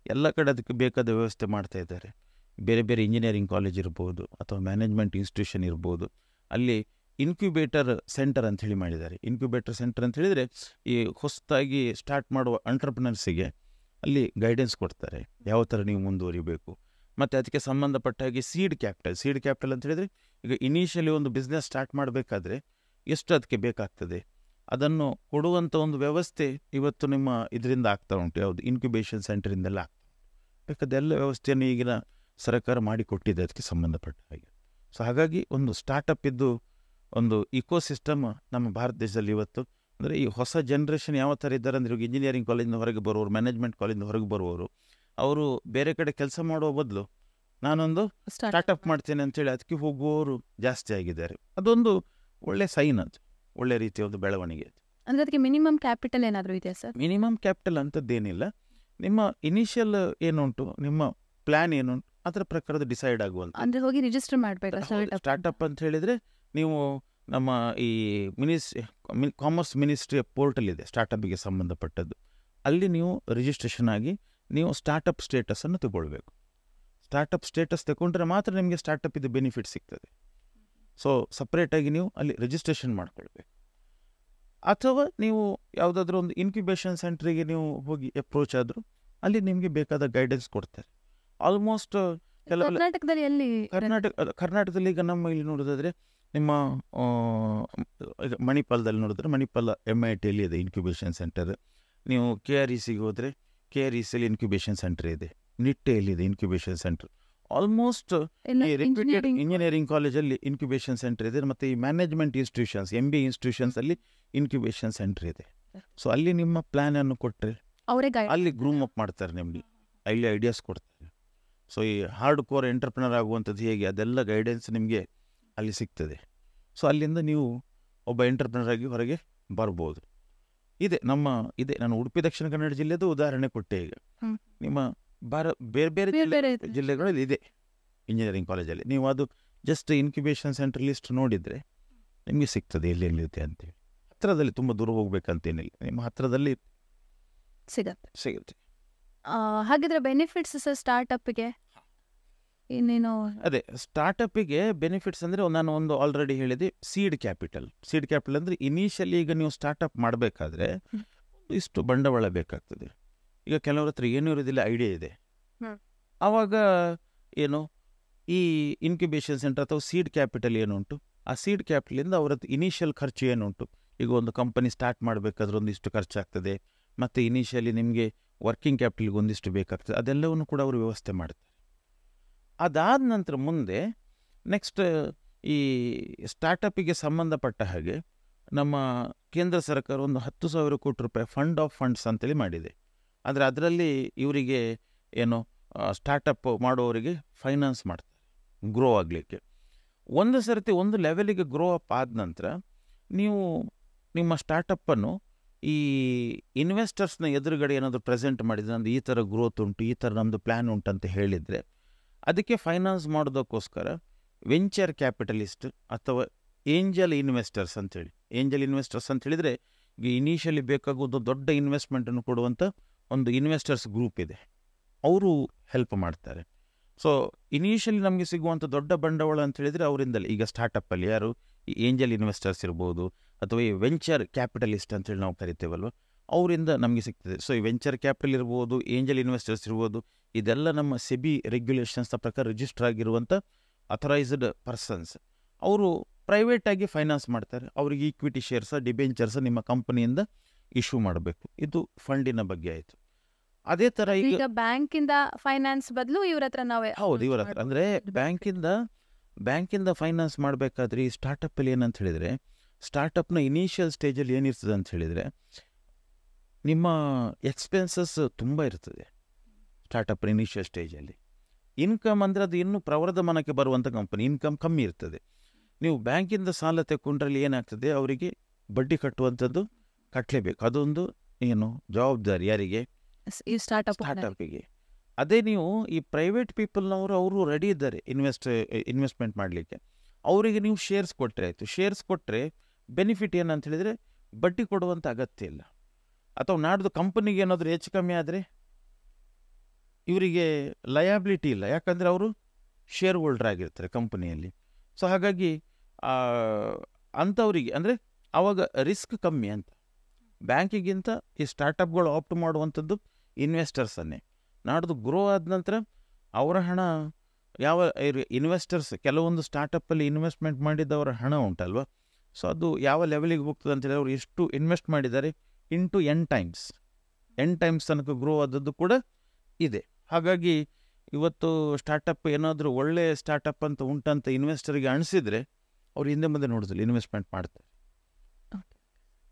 ಎಲ್ಲ ಕಡೆ ಅದಕ್ಕೆ ಬೇಕಾದ ವ್ಯವಸ್ಥೆ ಮಾಡ್ತಾ ಇದ್ದಾರೆ. ಬೇರೆ ಬೇರೆ ಇಂಜಿನಿಯರಿಂಗ್ ಕಾಲೇಜ್ ಇರ್ಬೋದು ಅಥವಾ ಮ್ಯಾನೇಜ್ಮೆಂಟ್ ಇನ್ಸ್ಟಿಟ್ಯೂಷನ್ ಇರ್ಬೋದು, ಅಲ್ಲಿ ಇನ್ಕ್ಯುಬೇಟರ್ ಸೆಂಟರ್ ಅಂತ ಹೇಳಿ ಮಾಡಿದ್ದಾರೆ. ಇನ್ಕ್ಯುಬೇಟರ್ ಸೆಂಟರ್ ಅಂತ ಹೇಳಿದರೆ ಈ ಹೊಸದಾಗಿ ಸ್ಟಾರ್ಟ್ ಮಾಡುವ ಎಂಟರ್ಪ್ರಿನರ್ಸಿಗೆ ಅಲ್ಲಿ ಗೈಡೆನ್ಸ್ ಕೊಡ್ತಾರೆ, ಯಾವ ಥರ ನೀವು ಮುಂದುವರಿಬೇಕು. ಮತ್ತು ಅದಕ್ಕೆ ಸಂಬಂಧಪಟ್ಟ ಹಾಗೆ ಸೀಡ್ ಕ್ಯಾಪಿಟಲ್ ಅಂತ ಹೇಳಿದರೆ, ಈಗ ಇನಿಷಿಯಲಿ ಒಂದು ಬಿಸ್ನೆಸ್ ಸ್ಟಾರ್ಟ್ ಮಾಡಬೇಕಾದ್ರೆ ಎಷ್ಟು ಅದಕ್ಕೆ ಬೇಕಾಗ್ತದೆ ಅದನ್ನು ಕೊಡುವಂಥ ಒಂದು ವ್ಯವಸ್ಥೆ ಇವತ್ತು ನಿಮ್ಮ ಇದರಿಂದ ಆಗ್ತಾ ಉಂಟು. ಯಾವುದು ಇನ್ಕ್ಯುಬೇಷನ್ ಸೆಂಟರಿಂದೆಲ್ಲ ಆಗ್ತಾ ಉಂಟು. ಬೇಕಾದೆಲ್ಲ ವ್ಯವಸ್ಥೆಯನ್ನು ಈಗಿನ ಸರ್ಕಾರ ಮಾಡಿಕೊಟ್ಟಿದೆ ಅದಕ್ಕೆ ಸಂಬಂಧಪಟ್ಟ ಹಾಗೆ. ಸೊ ಹಾಗಾಗಿ ಒಂದು ಸ್ಟಾರ್ಟಪ್ ಇದ್ದು ಒಂದು ಇಕೋಸಿಸ್ಟಮ್ ನಮ್ಮ ಭಾರತ ದೇಶದಲ್ಲಿ ಇವತ್ತು, ಅಂದರೆ ಈ ಹೊಸ ಜನ್ರೇಷನ್ ಯಾವ ಥರ ಇದ್ದಾರೆ ಅಂದರೆ, ಇಂಜಿನಿಯರಿಂಗ್ ಕಾಲೇಜಿಂದ ಹೊರಗೆ ಬರುವವರು, ಮ್ಯಾನೇಜ್ಮೆಂಟ್ ಕಾಲೇಜಿಂದ ಹೊರಗೆ ಬರುವವರು, ಅವರು ಬೇರೆ ಕಡೆ ಕೆಲಸ ಮಾಡುವ ಬದಲು ನಾನೊಂದು ಸ್ಟಾರ್ಟಪ್ ಮಾಡ್ತೇನೆ ಅಂತೇಳಿ ಅದಕ್ಕೆ ಹೋಗುವವರು ಜಾಸ್ತಿ ಆಗಿದ್ದಾರೆ. ಅದೊಂದು ಒಳ್ಳೆ ಸೈನ್, ಅದು ಒಳ್ಳೆ ರೀತಿಯ ಒಂದು ಬೆಳವಣಿಗೆ. ಅಂದರೆ ಅದಕ್ಕೆ ಮಿನಿಮಮ್ ಕ್ಯಾಪಿಟಲ್ ಏನಾದರೂ ಇದೆಯಾ ಸರ್? Minimum capital ಅಂಥದ್ದೇನಿಲ್ಲ. ನಿಮ್ಮ ಇನಿಷಿಯಲ್ ಏನುಂಟು, ನಿಮ್ಮ ಪ್ಲ್ಯಾನ್ ಏನುಂಟು, ಅದರ ಪ್ರಕಾರದ ಡಿಸೈಡ್ ಆಗುವಂಥ. ಅಂದರೆ ಹೋಗಿ ರಿಜಿಸ್ಟರ್ ಮಾಡಬೇಕಾ ಸ್ಟಾರ್ಟಪ್ ಅಂತ ಹೇಳಿದರೆ ನೀವು ನಮ್ಮ ಈ ಕಾಮರ್ಸ್ ಮಿನಿಸ್ಟ್ರಿಯ ಪೋರ್ಟಲ್ ಇದೆ ಸ್ಟಾರ್ಟಪ್ಗೆ ಸಂಬಂಧಪಟ್ಟದ್ದು, ಅಲ್ಲಿ ನೀವು ರಿಜಿಸ್ಟ್ರೇಷನ್ ಆಗಿ ನೀವು ಸ್ಟಾರ್ಟಪ್ ಸ್ಟೇಟಸನ್ನು ತಗೊಳ್ಬೇಕು. ಸ್ಟಾರ್ಟಪ್ ಸ್ಟೇಟಸ್ ತಗೊಂಡ್ರೆ ಮಾತ್ರ ನಿಮಗೆ ಸ್ಟಾರ್ಟಪ್ ಇದು ಬೆನಿಫಿಟ್ ಸಿಗ್ತದೆ. ಸೊ ಸಪ್ರೇಟಾಗಿ ನೀವು ಅಲ್ಲಿ ರಿಜಿಸ್ಟ್ರೇಷನ್ ಮಾಡ್ಕೊಳ್ಬೇಕು. ಅಥವಾ ನೀವು ಯಾವುದಾದ್ರೂ ಒಂದು ಇನ್ಕ್ಯುಬೇಷನ್ ಸೆಂಟ್ರಿಗೆ ನೀವು ಹೋಗಿ ಅಪ್ರೋಚ್ ಆದರೂ ಅಲ್ಲಿ ನಿಮಗೆ ಬೇಕಾದ ಗೈಡೆನ್ಸ್ ಕೊಡ್ತಾರೆ. ಆಲ್ಮೋಸ್ಟ್ ಕರ್ನಾಟಕದಲ್ಲಿ ಎಲ್ಲಿ? ಕರ್ನಾಟಕದಲ್ಲಿ ಈಗ ನಮ್ಮ ಇಲ್ಲಿ ನೋಡೋದಾದರೆ ನಿಮ್ಮ ಮಣಿಪಾಲದಲ್ಲಿ ನೋಡಿದ್ರೆ ಮಣಿಪಾಲ MITಯಲ್ಲಿ ಇದೆ ಇನ್ಕ್ಯುಬೇಷನ್ ಸೆಂಟರ್. ನೀವು KRECಗೆ ಹೋದರೆ KRECಯಲ್ಲಿ ಇನ್ಕ್ಯುಬೇಷನ್ ಸೆಂಟರ್ ಇದೆ. ನಿಟ್ಟೆಯಲ್ಲಿ ಇದೆ incubation center. Almost reputed engineering ಕಾಲೇಜಲ್ಲಿ ಇನ್ಕ್ಯುಬೇಷನ್ ಸೆಂಟರ್ ಇದೆ. ಮತ್ತು ಈ ಮ್ಯಾನೇಜ್ಮೆಂಟ್ ಇನ್ಸ್ಟಿಟ್ಯೂಷನ್ಸ್, MBA ಇನ್ಸ್ಟಿಟ್ಯೂಷನ್ಸಲ್ಲಿ ಇನ್ಕ್ಯುಬೇಷನ್ ಸೆಂಟರ್ ಇದೆ. ಸೊ ಅಲ್ಲಿ ನಿಮ್ಮ ಪ್ಲ್ಯಾನನ್ನು ಕೊಟ್ಟರೆ ಅಲ್ಲಿ ಗ್ರೂಮ್ ಅಪ್ ಮಾಡ್ತಾರೆ, ನಿಮಗೆ ಅಲ್ಲಿ ಐಡಿಯಾಸ್ ಕೊಡ್ತಾರೆ. ಸೊ ಈ ಹಾರ್ಡ್ ಕೋರ್ ಎಂಟರ್ಪ್ರಿನರ್ ಆಗುವಂಥದ್ದು ಹೇಗೆ, ಅದೆಲ್ಲ ಗೈಡೆನ್ಸ್ ನಿಮಗೆ ಅಲ್ಲಿ ಸಿಗ್ತದೆ. ಸೊ ಅಲ್ಲಿಂದ ನೀವು ಒಬ್ಬ ಎಂಟರ್ಪ್ರಿನರ್ ಆಗಿ ಹೊರಗೆ ಬರ್ಬೋದು. ಇದೆ ನಾನು ಉಡುಪಿ ದಕ್ಷಿಣ ಕನ್ನಡ ಜಿಲ್ಲೆದು ಉದಾಹರಣೆ ಕೊಟ್ಟೆ. ಈಗ ನಿಮ್ಮ ಬೇರೆ ಬೇರೆ ಜಿಲ್ಲೆಗಳಲ್ಲಿ ಇದೆ ಇಂಜಿನಿಯರಿಂಗ್ ಕಾಲೇಜಲ್ಲಿ. ನೀವು ಅದು ಜಸ್ಟ್ ಇನ್ಕ್ಯುಬೇಷನ್ ಸೆಂಟರ್ ಲಿಸ್ಟ್ ನೋಡಿದರೆ ನಿಮಗೆ ಸಿಗ್ತದೆ ಎಲ್ಲಿರುತ್ತೆ ಅಂತೇಳಿ. ಹತ್ತಿರದಲ್ಲಿ ತುಂಬ ದೂರ ಹೋಗ್ಬೇಕಂತೇನಿಲ್ಲ, ನಿಮ್ಮ ಹತ್ತಿರದಲ್ಲಿ ಸಿಗುತ್ತೆ. ಹಾಗಿದ್ರೆ ಬೆನಿಫಿಟ್ಸ್ ಸರ್ ಸ್ಟಾರ್ಟಪ್ಗೆ ಇನ್ನೇನು? ಅದೇ ಸ್ಟಾರ್ಟಪ್ಪಿಗೆ ಬೆನಿಫಿಟ್ಸ್ ಅಂದರೆ ನಾನು ಒಂದು ಆಲ್ರೆಡಿ ಹೇಳಿದೆ, ಸೀಡ್ ಕ್ಯಾಪಿಟಲ್ ಅಂದರೆ ಇನಿಷಿಯಲಿ ಈಗ ನೀವು ಸ್ಟಾರ್ಟಪ್ ಮಾಡಬೇಕಾದ್ರೆ ಇಷ್ಟು ಬಂಡವಾಳ ಬೇಕಾಗ್ತದೆ. ಈಗ ಕೆಲವ್ರ ಹತ್ರ ಏನೂ ಇರೋದಿಲ್ಲ, ಐಡಿಯಾ ಇದೆ. ಆವಾಗ ಏನು ಈ ಇನ್ಕ್ಯುಬೇಷನ್ ಸೆಂಟರ್ ಅಥವಾ ಸೀಡ್ ಕ್ಯಾಪಿಟಲ್ ಏನುಂಟು, ಆ ಸೀಡ್ ಕ್ಯಾಪಿಟಲಿಂದ ಅವ್ರ ಹತ್ರ ಇನಿಷಿಯಲ್ ಖರ್ಚು ಏನುಂಟು, ಈಗ ಒಂದು ಕಂಪನಿ ಸ್ಟಾರ್ಟ್ ಮಾಡಬೇಕಾದ್ರೆ ಒಂದಿಷ್ಟು ಖರ್ಚಾಗ್ತದೆ, ಮತ್ತು ಇನಿಷಿಯಲಿ ನಿಮಗೆ ವರ್ಕಿಂಗ್ ಕ್ಯಾಪಿಟಲ್ಗೆ ಒಂದಿಷ್ಟು ಬೇಕಾಗ್ತದೆ, ಅದೆಲ್ಲವನ್ನು ಕೂಡ ಅವರು ವ್ಯವಸ್ಥೆ ಮಾಡ್ತಾರೆ. ಅದಾದ ನಂತರ ಮುಂದೆ ನೆಕ್ಸ್ಟ್ ಈ ಸ್ಟಾರ್ಟಪ್ಪಿಗೆ ಸಂಬಂಧಪಟ್ಟ ಹಾಗೆ ನಮ್ಮ ಕೇಂದ್ರ ಸರ್ಕಾರ ಒಂದು 10,000 ಕೋಟಿ ರೂಪಾಯಿ ಫಂಡ್ ಆಫ್ ಫಂಡ್ಸ್ ಅಂತೇಳಿ ಮಾಡಿದೆ. ಅಂದರೆ ಅದರಲ್ಲಿ ಇವರಿಗೆ ಏನು ಸ್ಟಾರ್ಟಪ್ ಮಾಡುವವರಿಗೆ ಫೈನಾನ್ಸ್ ಮಾಡ್ತಾರೆ ಗ್ರೋ ಆಗಲಿಕ್ಕೆ. ಒಂದು ಸರ್ತಿ ಒಂದು ಲೆವೆಲಿಗೆ ಗ್ರೋ ಅಪ್ ಆದ ನಂತರ ನೀವು ನಿಮ್ಮ ಸ್ಟಾರ್ಟಪ್ಪನ್ನು ಈ ಇನ್ವೆಸ್ಟರ್ಸ್ನ ಎದುರುಗಡೆ ಏನಾದರೂ ಪ್ರೆಸೆಂಟ್ ಮಾಡಿದರೆ, ಅಂದರೆ ಈ ಥರ ಗ್ರೋತ್ ಉಂಟು, ಈ ಥರ ನಮ್ಮದು ಪ್ಲ್ಯಾನ್ ಉಂಟು ಅಂತ ಹೇಳಿದರೆ, ಅದಕ್ಕೆ ಫೈನಾನ್ಸ್ ಮಾಡೋದಕ್ಕೋಸ್ಕರ ವೆಂಚರ್ ಕ್ಯಾಪಿಟಲಿಸ್ಟ್ ಅಥವಾ ಏಂಜಲ್ ಇನ್ವೆಸ್ಟರ್ಸ್ ಅಂತೇಳಿ. ಏಂಜಲ್ ಇನ್ವೆಸ್ಟರ್ಸ್ ಅಂತ ಹೇಳಿದರೆ ಈಗ ಇನಿಷಿಯಲಿ ಬೇಕಾಗೋದು ದೊಡ್ಡ ಇನ್ವೆಸ್ಟ್ಮೆಂಟನ್ನು ಕೊಡುವಂಥ ಒಂದು ಇನ್ವೆಸ್ಟರ್ಸ್ ಗ್ರೂಪ್ ಇದೆ, ಅವರು ಹೆಲ್ಪ್ ಮಾಡ್ತಾರೆ. ಸೊ ಇನಿಷಿಯಲಿ ನಮಗೆ ಸಿಗುವಂಥ ದೊಡ್ಡ ಬಂಡವಾಳ ಅಂತ ಹೇಳಿದರೆ ಅವರಿಂದಲೇ. ಈಗ ಸ್ಟಾರ್ಟಪ್ಪಲ್ಲಿ ಯಾರು ಈ ಏಂಜಲ್ ಇನ್ವೆಸ್ಟರ್ಸ್ ಇರ್ಬೋದು ಅಥವಾ ಈ ವೆಂಚರ್ ಕ್ಯಾಪಿಟಲಿಸ್ಟ್ ಅಂತೇಳಿ ನಾವು ಕರಿತೇವಲ್ವ, ಅವರಿಂದ ನಮಗೆ ಸಿಗ್ತದೆ. ಸೊ ಈ ವೆಂಚರ್ ಕ್ಯಾಪಿಟಲ್ ಇರ್ಬೋದು, ಏಂಜಲ್ ಇನ್ವೆಸ್ಟರ್ಸ್ ಇರ್ಬೋದು, ಇದೆಲ್ಲ ನಮ್ಮ ಸೆಬಿ ರೆಗ್ಯುಲೇಷನ್ಸ್ನ ಪ್ರಕಾರ ರಿಜಿಸ್ಟರ್ ಆಗಿರುವಂಥ ಅಥರೈಸ್ಡ್ ಪರ್ಸನ್ಸ್. ಅವರು ಪ್ರೈವೇಟಾಗಿ ಫೈನಾನ್ಸ್ ಮಾಡ್ತಾರೆ. ಅವರಿಗೆ ಈಕ್ವಿಟಿ ಶೇರ್ಸ, ಡಿಬೆಂಚರ್ಸ ನಿಮ್ಮ ಕಂಪನಿಯಿಂದ ಇಶ್ಯೂ ಮಾಡಬೇಕು. ಇದು ಫಂಡಿನ ಬಗ್ಗೆ ಆಯಿತು. ಅದೇ ಥರ ಈಗ ಬ್ಯಾಂಕಿಂದ ಫೈನಾನ್ಸ್ ಬದಲು ಇವ್ರ ಹತ್ರ ನಾವೇ. ಹೌದು, ಇವರ ಹತ್ರ ಅಂದರೆ ಬ್ಯಾಂಕಿಂದ ಫೈನಾನ್ಸ್ ಮಾಡಬೇಕಾದ್ರೆ ಈ ಸ್ಟಾರ್ಟಪ್ಪಲ್ಲಿ ಏನಂತ ಹೇಳಿದರೆ, ಸ್ಟಾರ್ಟಪ್ನ ಇನಿಷಿಯಲ್ ಸ್ಟೇಜಲ್ಲಿ ಏನಿರ್ತದೆ ಅಂತ ಹೇಳಿದರೆ, ನಿಮ್ಮ ಎಕ್ಸ್ಪೆನ್ಸಸ್ ತುಂಬ ಇರ್ತದೆ ಸ್ಟಾರ್ಟಪ್ನ ಇನಿಷಿಯಲ್ ಸ್ಟೇಜಲ್ಲಿ. ಇನ್ಕಮ್ ಅಂದರೆ ಅದು ಇನ್ನೂ ಪ್ರವರ್ಧಮಾನಕ್ಕೆ ಬರುವಂಥ ಕಂಪನಿ, ಇನ್ಕಮ್ ಕಮ್ಮಿ ಇರ್ತದೆ. ನೀವು ಬ್ಯಾಂಕಿಂದ ಸಾಲ ತೆಕ್ಕೊಂಡ್ರಲ್ಲಿ ಏನಾಗ್ತದೆ, ಅವರಿಗೆ ಬಡ್ಡಿ ಕಟ್ಟುವಂಥದ್ದು ಕಟ್ಟಲೇಬೇಕು. ಅದೊಂದು ಏನು ಜವಾಬ್ದಾರಿ ಯಾರಿಗೆ? ಸ್ಟಾರ್ಟಪ್ಪಿಗೆ. ಅದೇ ನೀವು ಈ ಪ್ರೈವೇಟ್ ಪೀಪಲ್ನವರು ಅವರು ರೆಡಿ ಇದ್ದಾರೆ ಇನ್ವೆಸ್ಟ್ಮೆಂಟ್ ಮಾಡಲಿಕ್ಕೆ, ಅವರಿಗೆ ನೀವು ಶೇರ್ಸ್ ಕೊಟ್ಟರೆ ಆಯಿತು. ಶೇರ್ಸ್ ಕೊಟ್ಟರೆ ಬೆನಿಫಿಟ್ ಏನಂತ ಹೇಳಿದರೆ ಬಡ್ಡಿ ಕೊಡುವಂಥ ಅಗತ್ಯ ಇಲ್ಲ. ಅಥವಾ ನಾಡ್ದು ಕಂಪನಿಗೆ ಏನಾದರೂ ಹೆಚ್ಚು ಕಮ್ಮಿ ಆದರೆ ಇವರಿಗೆ ಲಯಾಬಿಲಿಟಿ ಇಲ್ಲ, ಯಾಕಂದರೆ ಅವರು ಶೇರ್ ಹೋಲ್ಡರ್ ಆಗಿರ್ತಾರೆ ಕಂಪನಿಯಲ್ಲಿ. ಸೊ ಹಾಗಾಗಿ ಅಂಥವರಿಗೆ ಅಂದರೆ ಆವಾಗ ರಿಸ್ಕ್ ಕಮ್ಮಿ ಅಂತ. ಬ್ಯಾಂಕಿಗಿಂತ ಈ ಸ್ಟಾರ್ಟಪ್ಗಳು ಆಪ್ಟ್ ಮಾಡುವಂಥದ್ದು ಇನ್ವೆಸ್ಟರ್ಸನ್ನೇ. ನಾಡ್ದು ಗ್ರೋ ಆದ ನಂತರ ಅವರ ಹಣ ಯಾವ ಇನ್ವೆಸ್ಟರ್ಸ್ ಕೆಲವೊಂದು ಸ್ಟಾರ್ಟಪ್ಪಲ್ಲಿ ಇನ್ವೆಸ್ಟ್ಮೆಂಟ್ ಮಾಡಿದ್ದವರ ಹಣ ಉಂಟಲ್ವ, ಸೊ ಅದು ಯಾವ ಲೆವೆಲಿಗೆ ಹೋಗ್ತದೆ ಅಂತೇಳಿ ಅವರು ಎಷ್ಟು ಇನ್ವೆಸ್ಟ್ ಮಾಡಿದ್ದಾರೆ ಇಂಟು ಎನ್ ಟೈಮ್ಸ್ ತನಕ ಗ್ರೋ ಆದದ್ದು ಕೂಡ ಇದೆ. ಹಾಗಾಗಿ ಇವತ್ತು ಸ್ಟಾರ್ಟಪ್ ಏನಾದರೂ ಒಳ್ಳೆ ಸ್ಟಾರ್ಟಪ್ ಅಂತ ಉಂಟಂತ ಇನ್ವೆಸ್ಟರ್ಗೆ ಅನಿಸಿದರೆ ಅವ್ರು ಹಿಂದೆ ಮುಂದೆ ನೋಡೋದಿಲ್ಲ, ಇನ್ವೆಸ್ಟ್ಮೆಂಟ್ ಮಾಡ್ತಾರೆ.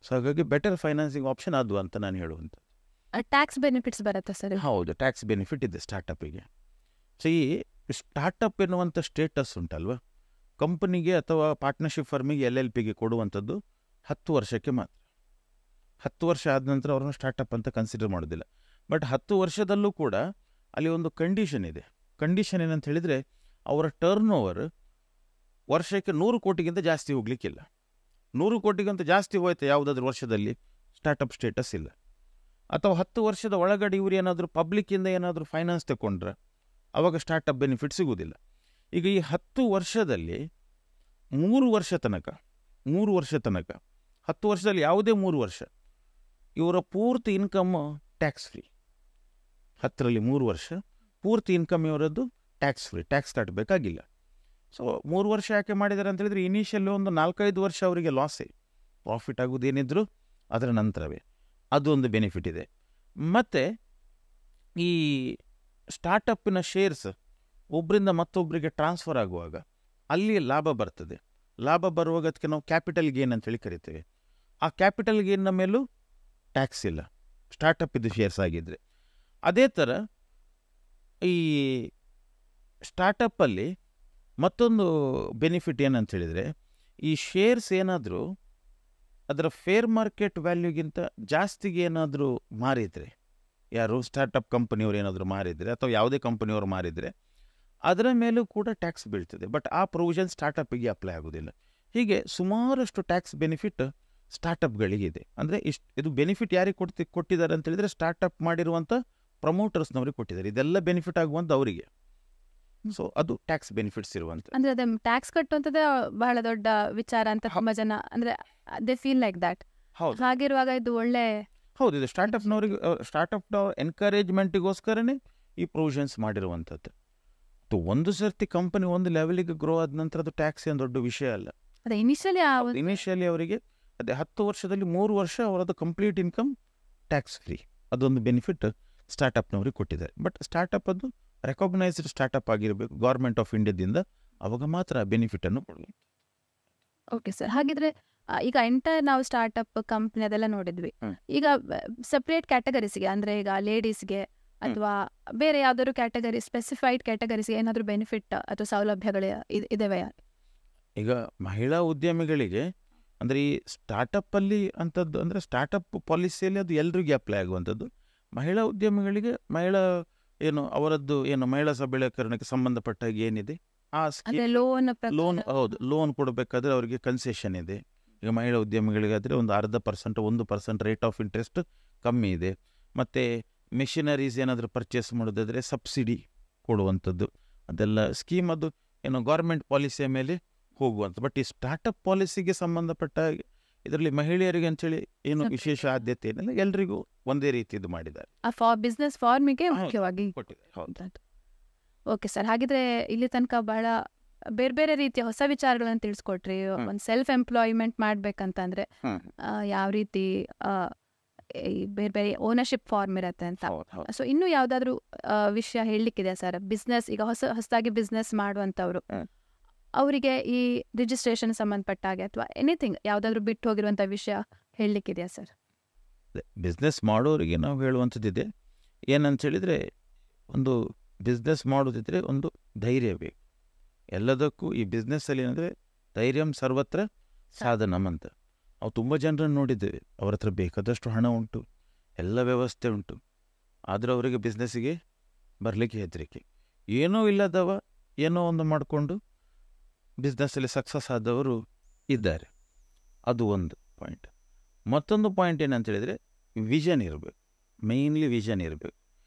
ಸೊ ಹಾಗಾಗಿ ಬೆಟರ್ ಫೈನಾನ್ಸಿಂಗ್ ಆಪ್ಷನ್ ಅದು ಅಂತ ನಾನು ಹೇಳುವಂಥದ್ದು. ಟ್ಯಾಕ್ಸ್ ಬೆನಿಫಿಟ್ಸ್ ಬರುತ್ತೆ ಸರ್? ಹೌದು, ಟ್ಯಾಕ್ಸ್ ಬೆನಿಫಿಟ್ ಇದೆ ಸ್ಟಾರ್ಟಪ್ಪಿಗೆ. ಸೊ ಈ ಸ್ಟಾರ್ಟಪ್ ಎನ್ನುವಂಥ ಸ್ಟೇಟಸ್ ಉಂಟಲ್ವ, ಕಂಪನಿಗೆ ಅಥವಾ ಪಾರ್ಟ್ನರ್ಶಿಪ್ ಫರ್ಮಿಗೆ LLPಗೆ ಕೊಡುವಂಥದ್ದು 10 ವರ್ಷಕ್ಕೆ ಮಾತ್ರ. 10 ವರ್ಷ ಆದ ನಂತರ ಅವ್ರನ್ನ ಸ್ಟಾರ್ಟಪ್ ಅಂತ ಕನ್ಸಿಡರ್ ಮಾಡೋದಿಲ್ಲ. ಬಟ್ 10 ವರ್ಷದಲ್ಲೂ ಕೂಡ ಅಲ್ಲಿ ಒಂದು ಕಂಡೀಷನ್ ಇದೆ. ಕಂಡೀಷನ್ ಏನಂತ ಹೇಳಿದರೆ ಅವರ ಟರ್ನ್ ಓವರ್ ವರ್ಷಕ್ಕೆ 100 ಕೋಟಿಗಿಂತ ಜಾಸ್ತಿ ಹೋಗ್ಲಿಕ್ಕಿಲ್ಲ. 100 ಕೋಟಿಗಿಂತ ಜಾಸ್ತಿ ಹೋಯ್ತು ಯಾವುದಾದ್ರೂ ವರ್ಷದಲ್ಲಿ ಸ್ಟಾರ್ಟಪ್ ಸ್ಟೇಟಸ್ ಇಲ್ಲ. ಅಥವಾ 10 ವರ್ಷದ ಒಳಗಡೆ ಇವರು ಏನಾದರೂ ಪಬ್ಲಿಕ್ಕಿಂದ ಏನಾದರೂ ಫೈನಾನ್ಸ್ ತಗೊಂಡ್ರೆ ಆವಾಗ ಸ್ಟಾರ್ಟಪ್ ಬೆನಿಫಿಟ್ ಸಿಗೋದಿಲ್ಲ. ಈಗ ಈ 10 ವರ್ಷದಲ್ಲಿ 3 ವರ್ಷ ತನಕ 10 ವರ್ಷದಲ್ಲಿ ಯಾವುದೇ 3 ವರ್ಷ ಇವರ ಪೂರ್ತಿ ಇನ್ಕಮ್ ಟ್ಯಾಕ್ಸ್ ಫ್ರೀ. 10ರಲ್ಲಿ 3 ವರ್ಷ ಪೂರ್ತಿ ಇನ್ಕಮ್ ಇವರದ್ದು ಟ್ಯಾಕ್ಸ್ ಫ್ರೀ, ಟ್ಯಾಕ್ಸ್ ಕಟ್ಟಬೇಕಾಗಿಲ್ಲ. ಸೊ 3 ವರ್ಷ ಯಾಕೆ ಮಾಡಿದ್ದಾರೆ ಅಂತ ಹೇಳಿದರೆ ಇನಿಷಿಯಲಿ ಒಂದು 4-5 ವರ್ಷ ಅವರಿಗೆ ಲಾಸೇ, ಪ್ರಾಫಿಟ್ ಆಗೋದೇನಿದ್ರು ಅದರ ನಂತರವೇ. ಅದು ಒಂದು ಬೆನಿಫಿಟ್ ಇದೆ. ಮತ್ತು ಈ ಸ್ಟಾರ್ಟಪ್ಪಿನ ಶೇರ್ಸ್ ಒಬ್ಬರಿಂದ ಮತ್ತೊಬ್ಬರಿಗೆ ಟ್ರಾನ್ಸ್ಫರ್ ಆಗುವಾಗ ಅಲ್ಲಿ ಲಾಭ ಬರ್ತದೆ. ಲಾಭ ಬರುವಾಗ ಅದಕ್ಕೆ ನಾವು ಕ್ಯಾಪಿಟಲ್ ಗೇನ್ ಅಂತೇಳಿ ಕರಿತೇವೆ. ಆ ಕ್ಯಾಪಿಟಲ್ ಗೇನ್ನ ಮೇಲೂ ಟ್ಯಾಕ್ಸ್ ಇಲ್ಲ ಸ್ಟಾರ್ಟಪ್ ಇದು ಶೇರ್ಸ್ ಆಗಿದ್ದರೆ. ಅದೇ ಥರ ಈ ಸ್ಟಾರ್ಟಪ್ಪಲ್ಲಿ ಮತ್ತೊಂದು ಬೆನಿಫಿಟ್ ಏನಂತ ಹೇಳಿದರೆ, ಈ ಶೇರ್ಸ್ ಏನಾದರೂ ಅದರ ಫೇರ್ ಮಾರ್ಕೆಟ್ ವ್ಯಾಲ್ಯೂಗಿಂತ ಜಾಸ್ತಿಗೆ ಏನಾದರೂ ಮಾರಿದರೆ, ಯಾರು ಸ್ಟಾರ್ಟಪ್ ಕಂಪನಿಯವರು ಏನಾದರೂ ಮಾರಿದರೆ ಅಥವಾ ಯಾವುದೇ ಕಂಪನಿಯವರು ಮಾರಿದರೆ ಅದರ ಮೇಲೂ ಕೂಡ ಟ್ಯಾಕ್ಸ್ ಬೀಳ್ತದೆ. ಬಟ್ ಆ ಪ್ರೊವಿಷನ್ ಸ್ಟಾರ್ಟಪ್ಪಿಗೆ ಅಪ್ಲೈ ಆಗೋದಿಲ್ಲ. ಹೀಗೆ ಸುಮಾರಷ್ಟು ಟ್ಯಾಕ್ಸ್ ಬೆನಿಫಿಟ್ ಸ್ಟಾರ್ಟಪ್ಗಳಿಗಿದೆ. ಅಂದರೆ ಇದು ಬೆನಿಫಿಟ್ ಯಾರಿಗೆ ಕೊಟ್ಟಿದ್ದಾರೆ ಅಂತ ಹೇಳಿದರೆ ಸ್ಟಾರ್ಟಪ್ ಮಾಡಿರುವಂಥ ಪ್ರಮೋಟರ್ಸ್ನವ್ರಿಗೆ ಕೊಟ್ಟಿದ್ದಾರೆ. ಇದೆಲ್ಲ ಬೆನಿಫಿಟ್ ಆಗುವಂಥ ಅವರಿಗೆ. ಸೊ ಅದು ಟ್ಯಾಕ್ಸ್ ಬೆನಿಫಿಟ್ಸ್ ಇರುವಂಥ. ಅಂದರೆ ಅದೇ ಟ್ಯಾಕ್ಸ್ ಕಟ್ಟುವಂಥದ್ದೇ ಬಹಳ ದೊಡ್ಡ ವಿಚಾರ ಅಂತ ತುಂಬ ಜನ ಅಂದರೆ ದೇ ಫೀಲ್ ಲೈಕ್ ದ್ಯಾಟ್. ಹೌದು, ಹಾಗಿರುವಾಗ ಇದು ಒಳ್ಳೆ. ಹೌದು, ಇದು ಸ್ಟಾರ್ಟಪ್ನವ್ರ ಎನ್ಕರೇಜ್ಮೆಂಟಿಗೋಸ್ಕರನೇ ಈ ಪ್ರೊವಿಷನ್ಸ್ ಮಾಡಿರುವಂಥದ್ದು. ಒಂದು ಸರ್ತಿ ಕಂಪನಿ ಒಂದು ಲೆವೆಲಿಗೆ ಗ್ರೋ ಆದ ನಂತರ ಅದು ಟ್ಯಾಕ್ಸ್ ಏನು ದೊಡ್ಡ ವಿಷಯ ಅಲ್ಲ. ಅದೇ ಇನಿಷಿಯಲಿ ಅವರಿಗೆ ಅದೇ 10 ವರ್ಷದಲ್ಲಿ 3 ವರ್ಷ ಅವರದ್ದು ಕಂಪ್ಲೀಟ್ ಇನ್ಕಮ್ ಟ್ಯಾಕ್ಸ್ ಫ್ರೀ. ಅದೊಂದು ಬೆನಿಫಿಟ್ ಸ್ಟಾರ್ಟಪ್ನವ್ರಿಗೆ ಕೊಟ್ಟಿದ್ದಾರೆ. ಬಟ್ ಸ್ಟಾರ್ಟಪ್ ಅದು ರೆಕಾಗ್ನೈಸ್ಡ್ ಸ್ಟಾರ್ಟಪ್ ಆಗಿರಬೇಕು ಗೌರ್ಮೆಂಟ್ ಆಫ್ ಇಂಡಿಯಾದಿಂದ, ಅವಾಗ ಮಾತ್ರ ಬೆನಿಫಿಟನ್ನು ಕೊಡಬೇಕು. Okay sir. ಹಾಗಿದ್ರೆ ಈಗ ನಾವು ಸ್ಟಾರ್ಟಪ್ ಕಂಪ್ನಿ ಅದೆಲ್ಲ ನೋಡಿದ್ವಿ. ಈಗ ಸಪ್ರೇಟ್ ಕ್ಯಾಟಗರೀಸ್ಗೆ ಅಂದರೆ ಈಗ ಲೇಡೀಸ್ಗೆ ಅಥವಾ ಬೇರೆ ಯಾವ್ದಾದ್ರು ಕ್ಯಾಟಗರಿ ಸ್ಪೆಸಿಫೈಡ್ ಕ್ಯಾಟಗರೀಸ್ಗೆ ಏನಾದರೂ ಬೆನಿಫಿಟ್ ಅಥವಾ ಸೌಲಭ್ಯಗಳು ಇದಾವೆ? ಈಗ ಮಹಿಳಾ ಉದ್ಯಮಿಗಳಿಗೆ ಅಂದರೆ ಈ ಸ್ಟಾರ್ಟಪ್ಪಲ್ಲಿ ಅಂಥದ್ದು ಅಂದರೆ ಸ್ಟಾರ್ಟಪ್ ಪಾಲಿಸಿಯಲ್ಲಿ ಅದು ಎಲ್ರಿಗೂ ಅಪ್ಲೈ ಆಗುವಂಥದ್ದು. ಮಹಿಳಾ ಉದ್ಯಮಿಗಳಿಗೆ ಅವರದ್ದು ಮಹಿಳಾ ಸಬಲೀಕರಣಕ್ಕೆ ಸಂಬಂಧಪಟ್ಟಾಗ ಏನಿದೆ ಆ ಲೋನ್, ಹೌದು, ಲೋನ್ ಕೊಡಬೇಕಾದ್ರೆ ಅವರಿಗೆ ಕನ್ಸೆಷನ್ ಇದೆ. ಈಗ ಮಹಿಳಾ ಉದ್ಯಮಿಗಳಿಗಾದರೆ ಒಂದು 0.5%, 1% ರೇಟ್ ಆಫ್ ಇಂಟ್ರೆಸ್ಟ್ ಕಮ್ಮಿ ಇದೆ. ಮತ್ತು ಮೆಷಿನರೀಸ್ ಏನಾದರೂ ಪರ್ಚೇಸ್ ಮಾಡೋದಾದರೆ ಸಬ್ಸಿಡಿ ಕೊಡುವಂಥದ್ದು, ಅದೆಲ್ಲ ಸ್ಕೀಮ್ ಅದು ಗೌರ್ಮೆಂಟ್ ಪಾಲಿಸಿಯ ಮೇಲೆ ಹೋಗುವಂಥ. ಬಟ್ ಈ ಸ್ಟಾರ್ಟಪ್ ಪಾಲಿಸಿಗೆ ಸಂಬಂಧಪಟ್ಟ ಇದರಲ್ಲಿ ಮಹಿಳೆಯರಿಗೆ ಅಂತೇಳಿ ವಿಶೇಷ ಆದ್ಯತೆ ಏನಿಲ್ಲ, ಎಲ್ರಿಗೂ ಒಂದೇ ರೀತಿ ಇದು ಮಾಡಿದ್ದಾರೆ. ಬಿಸ್ನೆಸ್ ಫಾರ್ಮಿಗೆ ಮುಖ್ಯವಾಗಿ ಕೊಟ್ಟಿದ್ದಾರೆ. Okay sir. ಹಾಗಿದ್ರೆ ಇಲ್ಲಿ ತನಕ ಬಹಳ ಬೇರೆ ಬೇರೆ ರೀತಿಯ ಹೊಸ ವಿಚಾರಗಳನ್ನು ತಿಳಿಸ್ಕೊಟ್ರಿ. ಒಂದು ಸೆಲ್ಫ್ ಎಂಪ್ಲಾಯ್ಮೆಂಟ್ ಮಾಡ್ಬೇಕಂತಂದ್ರೆ ಯಾವ ರೀತಿ ಬೇರೆ ಬೇರೆ ಓನರ್ಶಿಪ್ ಫಾರ್ಮ್ ಇರತ್ತೆ ಅಂತ. ಸೊ ಇನ್ನೂ ಯಾವ್ದಾದ್ರು ವಿಷಯ ಹೇಳಲಿಕ್ಕಿದೆ ಸರ್? ಬಿಸ್ನೆಸ್ ಈಗ ಹೊಸದಾಗಿ ಬಿಸ್ನೆಸ್ ಮಾಡುವಂಥವ್ರು ಅವರಿಗೆ ಈ ರಿಜಿಸ್ಟ್ರೇಷನ್ ಸಂಬಂಧಪಟ್ಟಾಗೆ ಅಥವಾ ಎನಿಥಿಂಗ್ ಯಾವುದಾದ್ರೂ ಬಿಟ್ಟು ಹೋಗಿರುವಂಥ ವಿಷಯ ಹೇಳಲಿಕ್ಕಿದೆಯಾ ಸರ್? ಬಿಸ್ನೆಸ್ ಮಾಡೋರಿಗೆ ನಾವು ಹೇಳುವಂಥದ್ದಿದೆ. ಏನಂತ ಹೇಳಿದರೆ, ಒಂದು ಬಿಸ್ನೆಸ್ ಮಾಡೋದಿದ್ರೆ ಒಂದು ಧೈರ್ಯ ಬೇಕು ಎಲ್ಲದಕ್ಕೂ. ಈ ಬಿಸ್ನೆಸ್ಸಲ್ಲಿ ಏನಂದರೆ ಧೈರ್ಯಂ ಸರ್ವತ್ರ ಸಾಧನಂ ಅಂತ. ನಾವು ತುಂಬ ಜನರನ್ನು ನೋಡಿದ್ದೇವೆ, ಅವ್ರ ಹತ್ರ ಬೇಕಾದಷ್ಟು ಹಣ ಉಂಟು, ಎಲ್ಲ ವ್ಯವಸ್ಥೆ ಉಂಟು, ಆದರೆ ಅವರಿಗೆ ಬಿಸ್ನೆಸ್ಸಿಗೆ ಬರಲಿಕ್ಕೆ ಹೆದರಿಕೆ. ಏನೋ ಇಲ್ಲದವ ಏನೋ ಒಂದು ಮಾಡಿಕೊಂಡು ಬಿಸ್ನೆಸ್ಸಲ್ಲಿ ಸಕ್ಸಸ್ ಆದವರು ಇದ್ದಾರೆ. ಅದು ಒಂದು ಪಾಯಿಂಟ್. ಮತ್ತೊಂದು ಪಾಯಿಂಟ್ ಏನಂತ ಹೇಳಿದರೆ ವಿಷನ್ ಇರಬೇಕು. ಮೇಯ್ನ್ಲಿ ವಿಷನ್ ಇರಬೇಕು.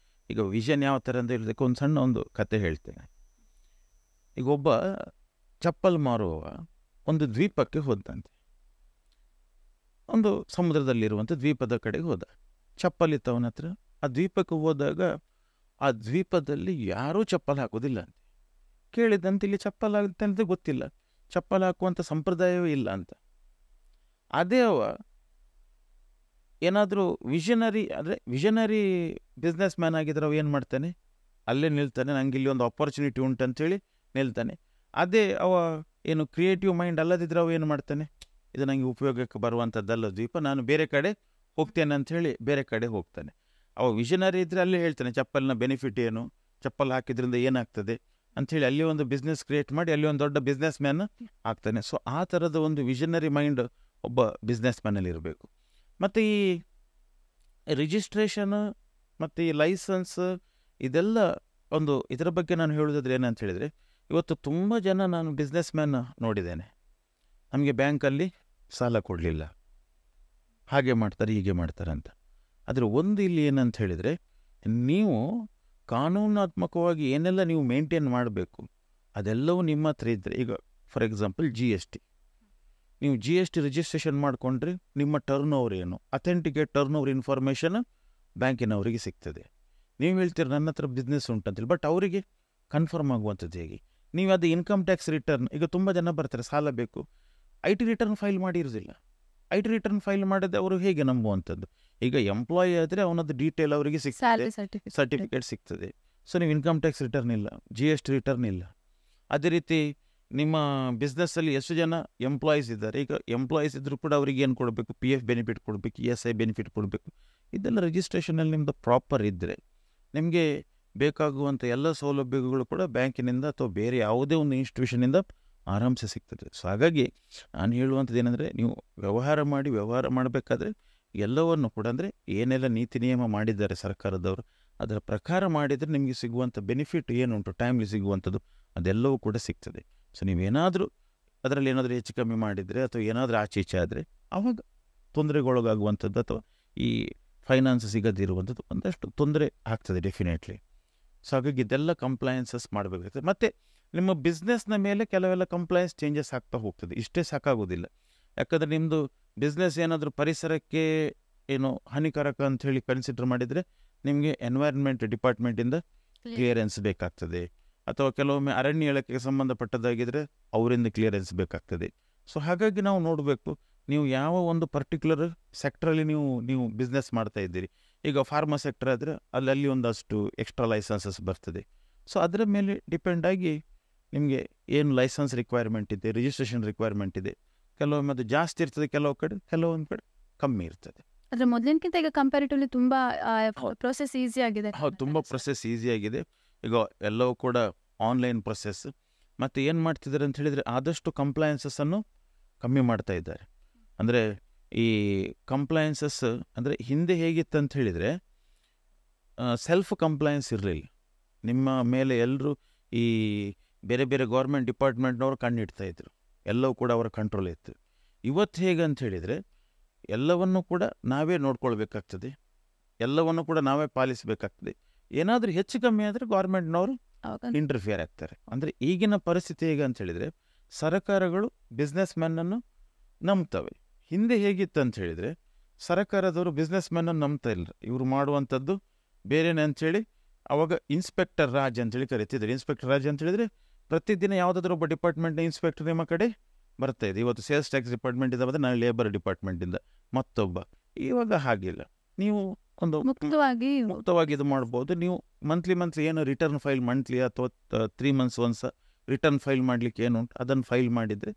ಈಗ ವಿಷನ್ ಯಾವ ಥರ ಅಂತ ಹೇಳಿದಕ್ಕೆ ಒಂದು ಸಣ್ಣ ಒಂದು ಕತೆ ಹೇಳ್ತೇನೆ. ಈಗ ಒಬ್ಬ ಚಪ್ಪಲ್ ಮಾರುವವ ಒಂದು ದ್ವೀಪಕ್ಕೆ ಹೋದಂತೆ, ಒಂದು ಸಮುದ್ರದಲ್ಲಿರುವಂಥ ದ್ವೀಪದ ಕಡೆಗೆ ಹೋದ. ಚಪ್ಪಲಿತ್ತು ಅವನ ಹತ್ರ. ಆ ದ್ವೀಪಕ್ಕೆ ಹೋದಾಗ ಆ ದ್ವೀಪದಲ್ಲಿ ಯಾರೂ ಚಪ್ಪಲ್ ಹಾಕೋದಿಲ್ಲ ಅಂತ ಕೇಳಿದಂತೆ. ಇಲ್ಲಿ ಚಪ್ಪಲ್ ಆಗುತ್ತೆ ಅಂತ ಗೊತ್ತಿಲ್ಲ, ಚಪ್ಪಲ್ ಹಾಕುವಂಥ ಸಂಪ್ರದಾಯವೇ ಇಲ್ಲ ಅಂತ. ಅದೇ ಅವ ಏನಾದರೂ ವಿಷನರಿ ಬಿಸ್ನೆಸ್ ಮ್ಯಾನ್ ಆಗಿದ್ರೆ ಅವ ಏನು ಮಾಡ್ತಾನೆ, ಅಲ್ಲೇ ನಿಲ್ತಾನೆ, ನಂಗೆ ಇಲ್ಲಿ ಒಂದು ಆಪರ್ಚುನಿಟಿ ಉಂಟು ಅಂತೇಳಿ ನಿಲ್ತಾನೆ. ಅದೇ ಅವ ಏನು ಕ್ರಿಯೇಟಿವ್ ಮೈಂಡ್ ಅಲ್ಲದಿದ್ರೆ ಅವ ಏನು ಮಾಡ್ತಾನೆ, ಇದು ನನಗೆ ಉಪಯೋಗಕ್ಕೆ ಬರುವಂಥದ್ದಲ್ಲ ದ್ವೀಪ, ನಾನು ಬೇರೆ ಕಡೆ ಹೋಗ್ತೇನೆ ಅಂಥೇಳಿ ಬೇರೆ ಕಡೆ ಹೋಗ್ತಾನೆ. ಅವ ವಿಷನರಿ ಇದ್ದರೆ ಅಲ್ಲೇ ಹೇಳ್ತಾನೆ ಚಪ್ಪಲ್ನ ಬೆನಿಫಿಟ್ ಏನು, ಚಪ್ಪಲ್ ಹಾಕಿದ್ರಿಂದ ಏನಾಗ್ತದೆ ಅಂಥೇಳಿ ಅಲ್ಲಿ ಒಂದು ಬಿಸ್ನೆಸ್ ಕ್ರಿಯೇಟ್ ಮಾಡಿ ಅಲ್ಲಿ ಒಂದು ದೊಡ್ಡ ಬಿಸ್ನೆಸ್ ಮ್ಯಾನ್ ಆಗ್ತಾನೆ. ಸೊ ಆ ಥರದ ಒಂದು ವಿಷನರಿ ಮೈಂಡ್ ಒಬ್ಬ ಬಿಸ್ನೆಸ್ ಮ್ಯಾನಲ್ಲಿ ಇರಬೇಕು. ಮತ್ತು ಈ ರಿಜಿಸ್ಟ್ರೇಷನ್ ಮತ್ತು ಈ ಲೈಸೆನ್ಸ್ ಇದೆಲ್ಲ ಒಂದು ಇದರ ಬಗ್ಗೆ ನಾನು ಹೇಳೋದಾದ್ರೆ ಏನಂತ ಹೇಳಿದರೆ, ಇವತ್ತು ತುಂಬ ಜನ ನಾನು ಬಿಸ್ನೆಸ್ ಮ್ಯಾನ್ ನೋಡಿದ್ದೇನೆ, ನಮಗೆ ಬ್ಯಾಂಕಲ್ಲಿ ಸಾಲ ಕೊಡಲಿಲ್ಲ, ಹಾಗೆ ಮಾಡ್ತಾರೆ ಹೀಗೆ ಮಾಡ್ತಾರೆ ಅಂತ. ಆದರೆ ಒಂದು ಇಲ್ಲಿ ಏನಂತ ಹೇಳಿದರೆ, ನೀವು ಕಾನೂನಾತ್ಮಕವಾಗಿ ಏನೆಲ್ಲ ನೀವು ಮೇಂಟೈನ್ ಮಾಡಬೇಕು ಅದೆಲ್ಲವೂ ನಿಮ್ಮ ಹತ್ರ ಇದ್ದರೆ, ಈಗ ಫಾರ್ ಎಕ್ಸಾಂಪಲ್ GST, ನೀವು GST ರಿಜಿಸ್ಟ್ರೇಷನ್ ಮಾಡಿಕೊಂಡ್ರೆ ನಿಮ್ಮ ಟರ್ನ್ ಓವರ್ ಏನು, ಅಥೆಂಟಿಕೇಟ್ ಟರ್ನ್ ಓವರ್ ಇನ್ಫಾರ್ಮೇಷನ್ ಬ್ಯಾಂಕಿನವರಿಗೆ ಸಿಗ್ತದೆ. ನೀವು ಹೇಳ್ತೀರಿ ನನ್ನ ಹತ್ರ ಬಿಸ್ನೆಸ್ ಉಂಟಂತೇಳಿ, ಬಟ್ ಅವರಿಗೆ ಕನ್ಫರ್ಮ್ ಆಗುವಂಥದ್ದು ಹೇಗೆ? ನೀವು ಅದು ಇನ್ಕಮ್ ಟ್ಯಾಕ್ಸ್ ರಿಟರ್ನ್, ಈಗ ತುಂಬ ಜನ ಬರ್ತಾರೆ ಸಾಲ ಬೇಕು, IT ರಿಟರ್ನ್ ಫೈಲ್ ಮಾಡಿರೋದಿಲ್ಲ. IT ರಿಟರ್ನ್ ಫೈಲ್ ಮಾಡಿದ್ರೆ ಅವರು ಹೇಗೆ ನಂಬುವಂಥದ್ದು? ಈಗ ಎಂಪ್ಲಾಯಿ ಆದರೆ ಅವನದ್ದು ಡೀಟೇಲ್ ಅವರಿಗೆ ಸಿಗ್ತದೆ, ಸರ್ಟಿಫಿಕೇಟ್ ಸಿಗ್ತದೆ. ಸೊ ನೀವು ಇನ್ಕಮ್ ಟ್ಯಾಕ್ಸ್ ರಿಟರ್ನ್ ಇಲ್ಲ, GST ರಿಟರ್ನ್ ಇಲ್ಲ. ಅದೇ ರೀತಿ ನಿಮ್ಮ ಬಿಸ್ನೆಸ್ಸಲ್ಲಿ ಎಷ್ಟು ಜನ ಎಂಪ್ಲಾಯೀಸ್ ಇದ್ದಾರೆ, ಈಗ ಎಂಪ್ಲಾಯೀಸ್ ಇದ್ದರೂ ಕೂಡ ಅವರಿಗೆ ಏನು ಕೊಡಬೇಕು, PF ಬೆನಿಫಿಟ್ ಕೊಡಬೇಕು, ESI ಬೆನಿಫಿಟ್ ಕೊಡಬೇಕು. ಇದೆಲ್ಲ ರಿಜಿಸ್ಟ್ರೇಷನಲ್ಲಿ ನಿಮ್ಮದು ಪ್ರಾಪರ್ ಇದ್ದರೆ ನಿಮಗೆ ಬೇಕಾಗುವಂಥ ಎಲ್ಲ ಸೌಲಭ್ಯಗಳು ಕೂಡ ಬ್ಯಾಂಕಿನಿಂದ ಅಥವಾ ಬೇರೆ ಯಾವುದೇ ಒಂದು ಇನ್ಸ್ಟಿಟ್ಯೂಷನಿಂದ ಆರಾಮ್ಸೆ ಸಿಗ್ತದೆ. ಸೊ ಹಾಗಾಗಿ ನಾನು ಹೇಳುವಂಥದ್ದು ಏನಂದರೆ, ನೀವು ವ್ಯವಹಾರ ಮಾಡಬೇಕಾದ್ರೆ ಎಲ್ಲವನ್ನು ಕೂಡ ಅಂದರೆ ಏನೆಲ್ಲ ನೀತಿ ನಿಯಮ ಮಾಡಿದ್ದಾರೆ ಸರ್ಕಾರದವರು ಅದರ ಪ್ರಕಾರ ಮಾಡಿದರೆ ನಿಮಗೆ ಸಿಗುವಂಥ ಬೆನಿಫಿಟ್ ಏನುಂಟು ಟೈಮ್ಲಿ ಸಿಗುವಂಥದ್ದು ಅದೆಲ್ಲವೂ ಕೂಡ ಸಿಗ್ತದೆ. ಸೊ ನೀವೇನಾದರೂ ಅದರಲ್ಲಿ ಏನಾದರೂ ಹೆಚ್ಚು ಕಮ್ಮಿ ಮಾಡಿದರೆ ಅಥವಾ ಏನಾದರೂ ಆಚೆ ಈಚೆ ಆದರೆ ಆವಾಗ ತೊಂದರೆಗೊಳಗಾಗುವಂಥದ್ದು ಅಥವಾ ಈ ಫೈನಾನ್ಸ್ ಸಿಗದಿರುವಂಥದ್ದು ಒಂದಷ್ಟು ತೊಂದರೆ ಆಗ್ತದೆ ಡೆಫಿನೆಟ್ಲಿ. ಸೊ ಹಾಗಾಗಿ ಇದೆಲ್ಲ ಕಂಪ್ಲೈನ್ಸಸ್ ಮಾಡಬೇಕಾಗ್ತದೆ. ಮತ್ತು ನಿಮ್ಮ ಬಿಸ್ನೆಸ್ನ ಮೇಲೆ ಕೆಲವೆಲ್ಲ ಕಂಪ್ಲೈನ್ಸ್ ಚೇಂಜಸ್ ಆಗ್ತಾ ಹೋಗ್ತದೆ, ಇಷ್ಟೇ ಸಾಕಾಗೋದಿಲ್ಲ. ಯಾಕಂದರೆ ನಿಮ್ಮದು ಬಿಸ್ನೆಸ್ ಏನಾದರೂ ಪರಿಸರಕ್ಕೆ ಏನು ಹಾನಿಕಾರಕ ಅಂಥೇಳಿ ಕನ್ಸಿಡರ್ ಮಾಡಿದರೆ ನಿಮಗೆ ಎನ್ವೈರ್ನ್ಮೆಂಟ್ ಡಿಪಾರ್ಟ್ಮೆಂಟಿಂದ ಕ್ಲಿಯರೆನ್ಸ್ ಬೇಕಾಗ್ತದೆ, ಅಥವಾ ಕೆಲವೊಮ್ಮೆ ಅರಣ್ಯ ಇಲಾಖೆಗೆ ಸಂಬಂಧಪಟ್ಟದಾಗಿದ್ದರೆ ಅವರಿಂದ ಕ್ಲಿಯರೆನ್ಸ್ ಬೇಕಾಗ್ತದೆ. ಸೊ ಹಾಗಾಗಿ ನಾವು ನೋಡಬೇಕು, ನೀವು ಯಾವ ಒಂದು ಪರ್ಟಿಕ್ಯುಲರ್ ಸೆಕ್ಟ್ರಲ್ಲಿ ನೀವು ಬಿಸ್ನೆಸ್ ಮಾಡ್ತಾ ಇದ್ದೀರಿ. ಈಗ ಫಾರ್ಮಾ ಸೆಕ್ಟರ್ ಆದರೆ ಅಲ್ಲಿ ಒಂದಷ್ಟು ಎಕ್ಸ್ಟ್ರಾ ಲೈಸೆನ್ಸಸ್ ಬರ್ತದೆ. ಸೊ ಅದರ ಮೇಲೆ ಡಿಪೆಂಡ್ ಆಗಿ ನಿಮಗೆ ಏನು ಲೈಸೆನ್ಸ್ ರಿಕ್ವೈರ್ಮೆಂಟ್ ಇದೆ, ರಿಜಿಸ್ಟ್ರೇಷನ್ ರಿಕ್ವೈರ್ಮೆಂಟ್ ಇದೆ. ಕೆಲವೊಮ್ಮೆ ಅದು ಜಾಸ್ತಿ ಇರ್ತದೆ, ಕೆಲವೊಂದು ಕಡೆ ಕಮ್ಮಿ ಇರ್ತದೆ. ಆದರೆ ಮೊದಲಿನಕ್ಕಿಂತ ಈಗ ಕಂಪ್ಯಾರಿಟಿವ್ಲಿ ತುಂಬ ಪ್ರೊಸೆಸ್ ಈಸಿ ಆಗಿದೆ. ಹೌದು, ತುಂಬ ಪ್ರೊಸೆಸ್ ಈಸಿ ಆಗಿದೆ. ಈಗ ಎಲ್ಲವೂ ಕೂಡ ಆನ್ಲೈನ್ ಪ್ರೊಸೆಸ್. ಮತ್ತು ಏನು ಮಾಡ್ತಿದ್ದಾರೆ ಅಂತ ಹೇಳಿದರೆ, ಆದಷ್ಟು ಕಂಪ್ಲೈನ್ಸಸ್ಸನ್ನು ಕಮ್ಮಿ ಮಾಡ್ತಾ ಇದ್ದಾರೆ. ಅಂದರೆ ಈ ಕಂಪ್ಲೈನ್ಸಸ್ ಅಂದರೆ ಹಿಂದೆ ಹೇಗಿತ್ತು ಅಂತ ಹೇಳಿದರೆ, ಸೆಲ್ಫ್ ಕಂಪ್ಲೈನ್ಸ್ ಇರಲಿಲ್ಲ. ನಿಮ್ಮ ಮೇಲೆ ಎಲ್ಲರೂ ಈ ಬೇರೆ ಬೇರೆ ಗೌರ್ಮೆಂಟ್ ಡಿಪಾರ್ಟ್ಮೆಂಟ್ನವರು ಕಣ್ಣಿಡ್ತಾಯಿದ್ರು, ಎಲ್ಲವೂ ಕೂಡ ಅವರ ಕಂಟ್ರೋಲ್ ಇತ್ತು. ಇವತ್ತು ಹೇಗೆ ಅಂತ ಹೇಳಿದರೆ, ಎಲ್ಲವನ್ನೂ ಕೂಡ ನಾವೇ ನೋಡ್ಕೊಳ್ಬೇಕಾಗ್ತದೆ, ಎಲ್ಲವನ್ನೂ ಕೂಡ ನಾವೇ ಪಾಲಿಸಬೇಕಾಗ್ತದೆ. ಏನಾದರೂ ಹೆಚ್ಚು ಕಮ್ಮಿ ಆದರೆ ಗೌರ್ಮೆಂಟ್ನವರು ಇಂಟರ್ಫಿಯರ್ ಆಗ್ತಾರೆ. ಅಂದರೆ ಈಗಿನ ಪರಿಸ್ಥಿತಿ ಹೇಗೆ ಅಂತ ಹೇಳಿದರೆ, ಸರ್ಕಾರಗಳು ಬಿಸ್ನೆಸ್ ಮ್ಯಾನನ್ನು ನಂಬ್ತವೆ. ಹಿಂದೆ ಹೇಗಿತ್ತು ಅಂತ ಹೇಳಿದರೆ, ಸರ್ಕಾರದವರು ಬಿಸ್ನೆಸ್ ಮ್ಯಾನನ್ನು ನಂಬ್ತಾ ಇಲ್ಲ, ಇವರು ಮಾಡುವಂಥದ್ದು ಬೇರೆನೇ ಅಂಥೇಳಿ ಅವಾಗ ಇನ್ಸ್ಪೆಕ್ಟರ್ ರಾಜ್ ಅಂತೇಳಿ ಕರಿತಿದ್ರು. ಇನ್ಸ್ಪೆಕ್ಟರ್ ರಾಜ್ ಅಂತ ಹೇಳಿದರೆ ಪ್ರತಿದಿನ ಯಾವುದಾದ್ರೂ ಒಬ್ಬ ಡಿಪಾರ್ಟ್ಮೆಂಟ್ನ ಇನ್ಸ್ಪೆಕ್ಟರ್ ನಿಮ್ಮ ಕಡೆ ಬರ್ತಾಯಿದೆ. ಇವತ್ತು ಸೇಲ್ಸ್ ಟ್ಯಾಕ್ಸ್ ಡಿಪಾರ್ಟ್ಮೆಂಟಿಂದ ಬಂದರೆ ನಾಳೆ ಲೇಬರ್ ಡಿಪಾರ್ಟ್ಮೆಂಟಿಂದ ಮತ್ತೊಬ್ಬ. ಇವಾಗ ಹಾಗಿಲ್ಲ, ನೀವು ಒಂದು ಮುಕ್ತವಾಗಿ ಇದು ಮಾಡ್ಬೋದು. ನೀವು ಮಂತ್ಲಿ ಏನು ರಿಟರ್ನ್ ಫೈಲ್ ಮಂತ್ಲಿ ಅಥವಾ 3 months ಒನ್ಸ್ ರಿಟರ್ನ್ ಫೈಲ್ ಮಾಡಲಿಕ್ಕೆ ಏನುಂಟು ಅದನ್ನು ಫೈಲ್ ಮಾಡಿದರೆ,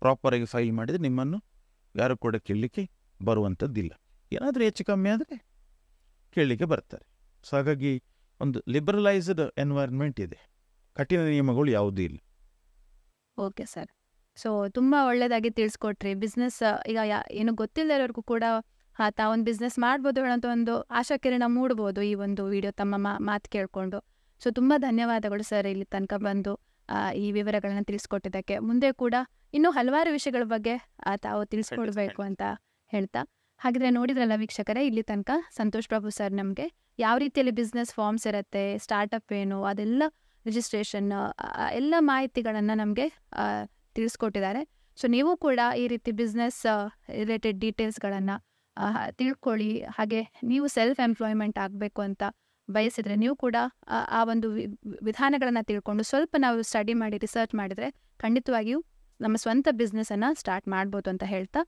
ಪ್ರಾಪರಾಗಿ ಫೈಲ್ ಮಾಡಿದರೆ ನಿಮ್ಮನ್ನು ಯಾರು ಕೂಡ ಕೇಳಲಿಕ್ಕೆ ಬರುವಂಥದ್ದಿಲ್ಲ. ಏನಾದರೂ ಹೆಚ್ಚು ಕಮ್ಮಿ ಆದರೆ ಕೇಳಲಿಕ್ಕೆ ಬರ್ತಾರೆ. ಸೊ ಹಾಗಾಗಿ ಒಂದು ಲಿಬರಲೈಸ್ಡ್ ಎನ್ವೈರ್ನ್ಮೆಂಟ್ ಇದೆ, ಕಠಿಣ ನಿಯಮಗಳು ಯಾವುದೂ ಇಲ್ಲ. Okay sir. ಸೊ ತುಂಬ ಒಳ್ಳೆಯದಾಗಿ ತಿಳಿಸ್ಕೊಟ್ರಿ. ಬಿಸ್ನೆಸ್ ಈಗ ಏನು ಗೊತ್ತಿಲ್ಲದವ್ರಿಗೂ ಕೂಡ ತಾವೊಂದು ಬಿಸ್ನೆಸ್ ಮಾಡ್ಬೋದು ಹೇಳೋಂಥ ಒಂದು ಆಶಾಕಿರಣ ಮೂಡ್ಬೋದು ಈ ಒಂದು ವಿಡಿಯೋ ತಮ್ಮ ಮಾತು ಕೇಳಿಕೊಂಡು. ಸೊ ತುಂಬ ಧನ್ಯವಾದಗಳು ಸರ್, ಇಲ್ಲಿ ತನಕ ಬಂದು ಈ ವಿವರಗಳನ್ನು ತಿಳಿಸ್ಕೊಟ್ಟಿದ್ದಕ್ಕೆ. ಮುಂದೆ ಕೂಡ ಇನ್ನೂ ಹಲವಾರು ವಿಷಯಗಳ ಬಗ್ಗೆ ತಾವು ತಿಳಿಸ್ಕೊಡ್ಬೇಕು ಅಂತ ಹೇಳ್ತಾ, ಹಾಗಿದ್ರೆ ನೋಡಿದ್ರಲ್ಲ ವೀಕ್ಷಕರೇ, ಇಲ್ಲಿ ತನಕ ಸಂತೋಷ್ ಪ್ರಭು ಸರ್ ನಮಗೆ ಯಾವ ರೀತಿಯಲ್ಲಿ ಬಿಸ್ನೆಸ್ ಫಾರ್ಮ್ಸ್ ಇರುತ್ತೆ, ಸ್ಟಾರ್ಟಪ್ ಏನು, ಅದೆಲ್ಲ ರಿಜಿಸ್ಟ್ರೇಷನ್ ಎಲ್ಲ ಮಾಹಿತಿಗಳನ್ನು ನಮಗೆ ತಿಳಿಸ್ಕೊಟ್ಟಿದ್ದಾರೆ. ಸೊ ನೀವು ಕೂಡ ಈ ರೀತಿ ಬಿಸ್ನೆಸ್ ರಿಲೇಟೆಡ್ ಡೀಟೇಲ್ಸ್ಗಳನ್ನು ತಿಳ್ಕೊಳ್ಳಿ. ಹಾಗೆ ನೀವು ಸೆಲ್ಫ್ ಎಂಪ್ಲಾಯ್ಮೆಂಟ್ ಆಗಬೇಕು ಅಂತ ಬಯಸಿದರೆ ನೀವು ಕೂಡ ಆ ಒಂದು ವಿಧಾನಗಳನ್ನು ತಿಳ್ಕೊಂಡು ಸ್ವಲ್ಪ ನಾವು ಸ್ಟಡಿ ಮಾಡಿ ರಿಸರ್ಚ್ ಮಾಡಿದರೆ ಖಂಡಿತವಾಗಿಯೂ ನಮ್ಮ ಸ್ವಂತ ಬಿಸ್ನೆಸ್ಸನ್ನು ಸ್ಟಾರ್ಟ್ ಮಾಡ್ಬೋದು ಅಂತ ಹೇಳ್ತಾ,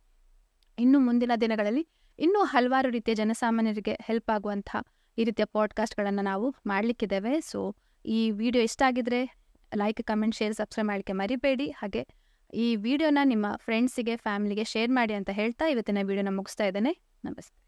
ಇನ್ನು ಮುಂದಿನ ದಿನಗಳಲ್ಲಿ ಇನ್ನೂ ಹಲವಾರು ರೀತಿಯ ಜನಸಾಮಾನ್ಯರಿಗೆ ಹೆಲ್ಪ್ ಆಗುವಂಥ ಈ ರೀತಿಯ ಪಾಡ್ಕಾಸ್ಟ್ಗಳನ್ನು ನಾವು ಮಾಡಲಿಕ್ಕಿದ್ದೇವೆ. ಸೊ ಈ ವಿಡಿಯೋ ಇಷ್ಟ ಆಗಿದ್ರೆ ಲೈಕ್, ಕಮೆಂಟ್, ಶೇರ್, ಸಬ್ಸ್ಕ್ರೈಬ್ ಮಾಡಲಿಕ್ಕೆ ಮರಿಬೇಡಿ. ಹಾಗೆ ಈ ವಿಡಿಯೋನ ನಿಮ್ಮ ಫ್ರೆಂಡ್ಸಿಗೆ, ಫ್ಯಾಮಿಲಿಗೆ ಶೇರ್ ಮಾಡಿ ಅಂತ ಹೇಳ್ತಾ ಇವತ್ತಿನ ವಿಡಿಯೋನ ಮುಗಿಸ್ತಾ ಇದ್ದೇನೆ. ನಮಸ್ತೆ.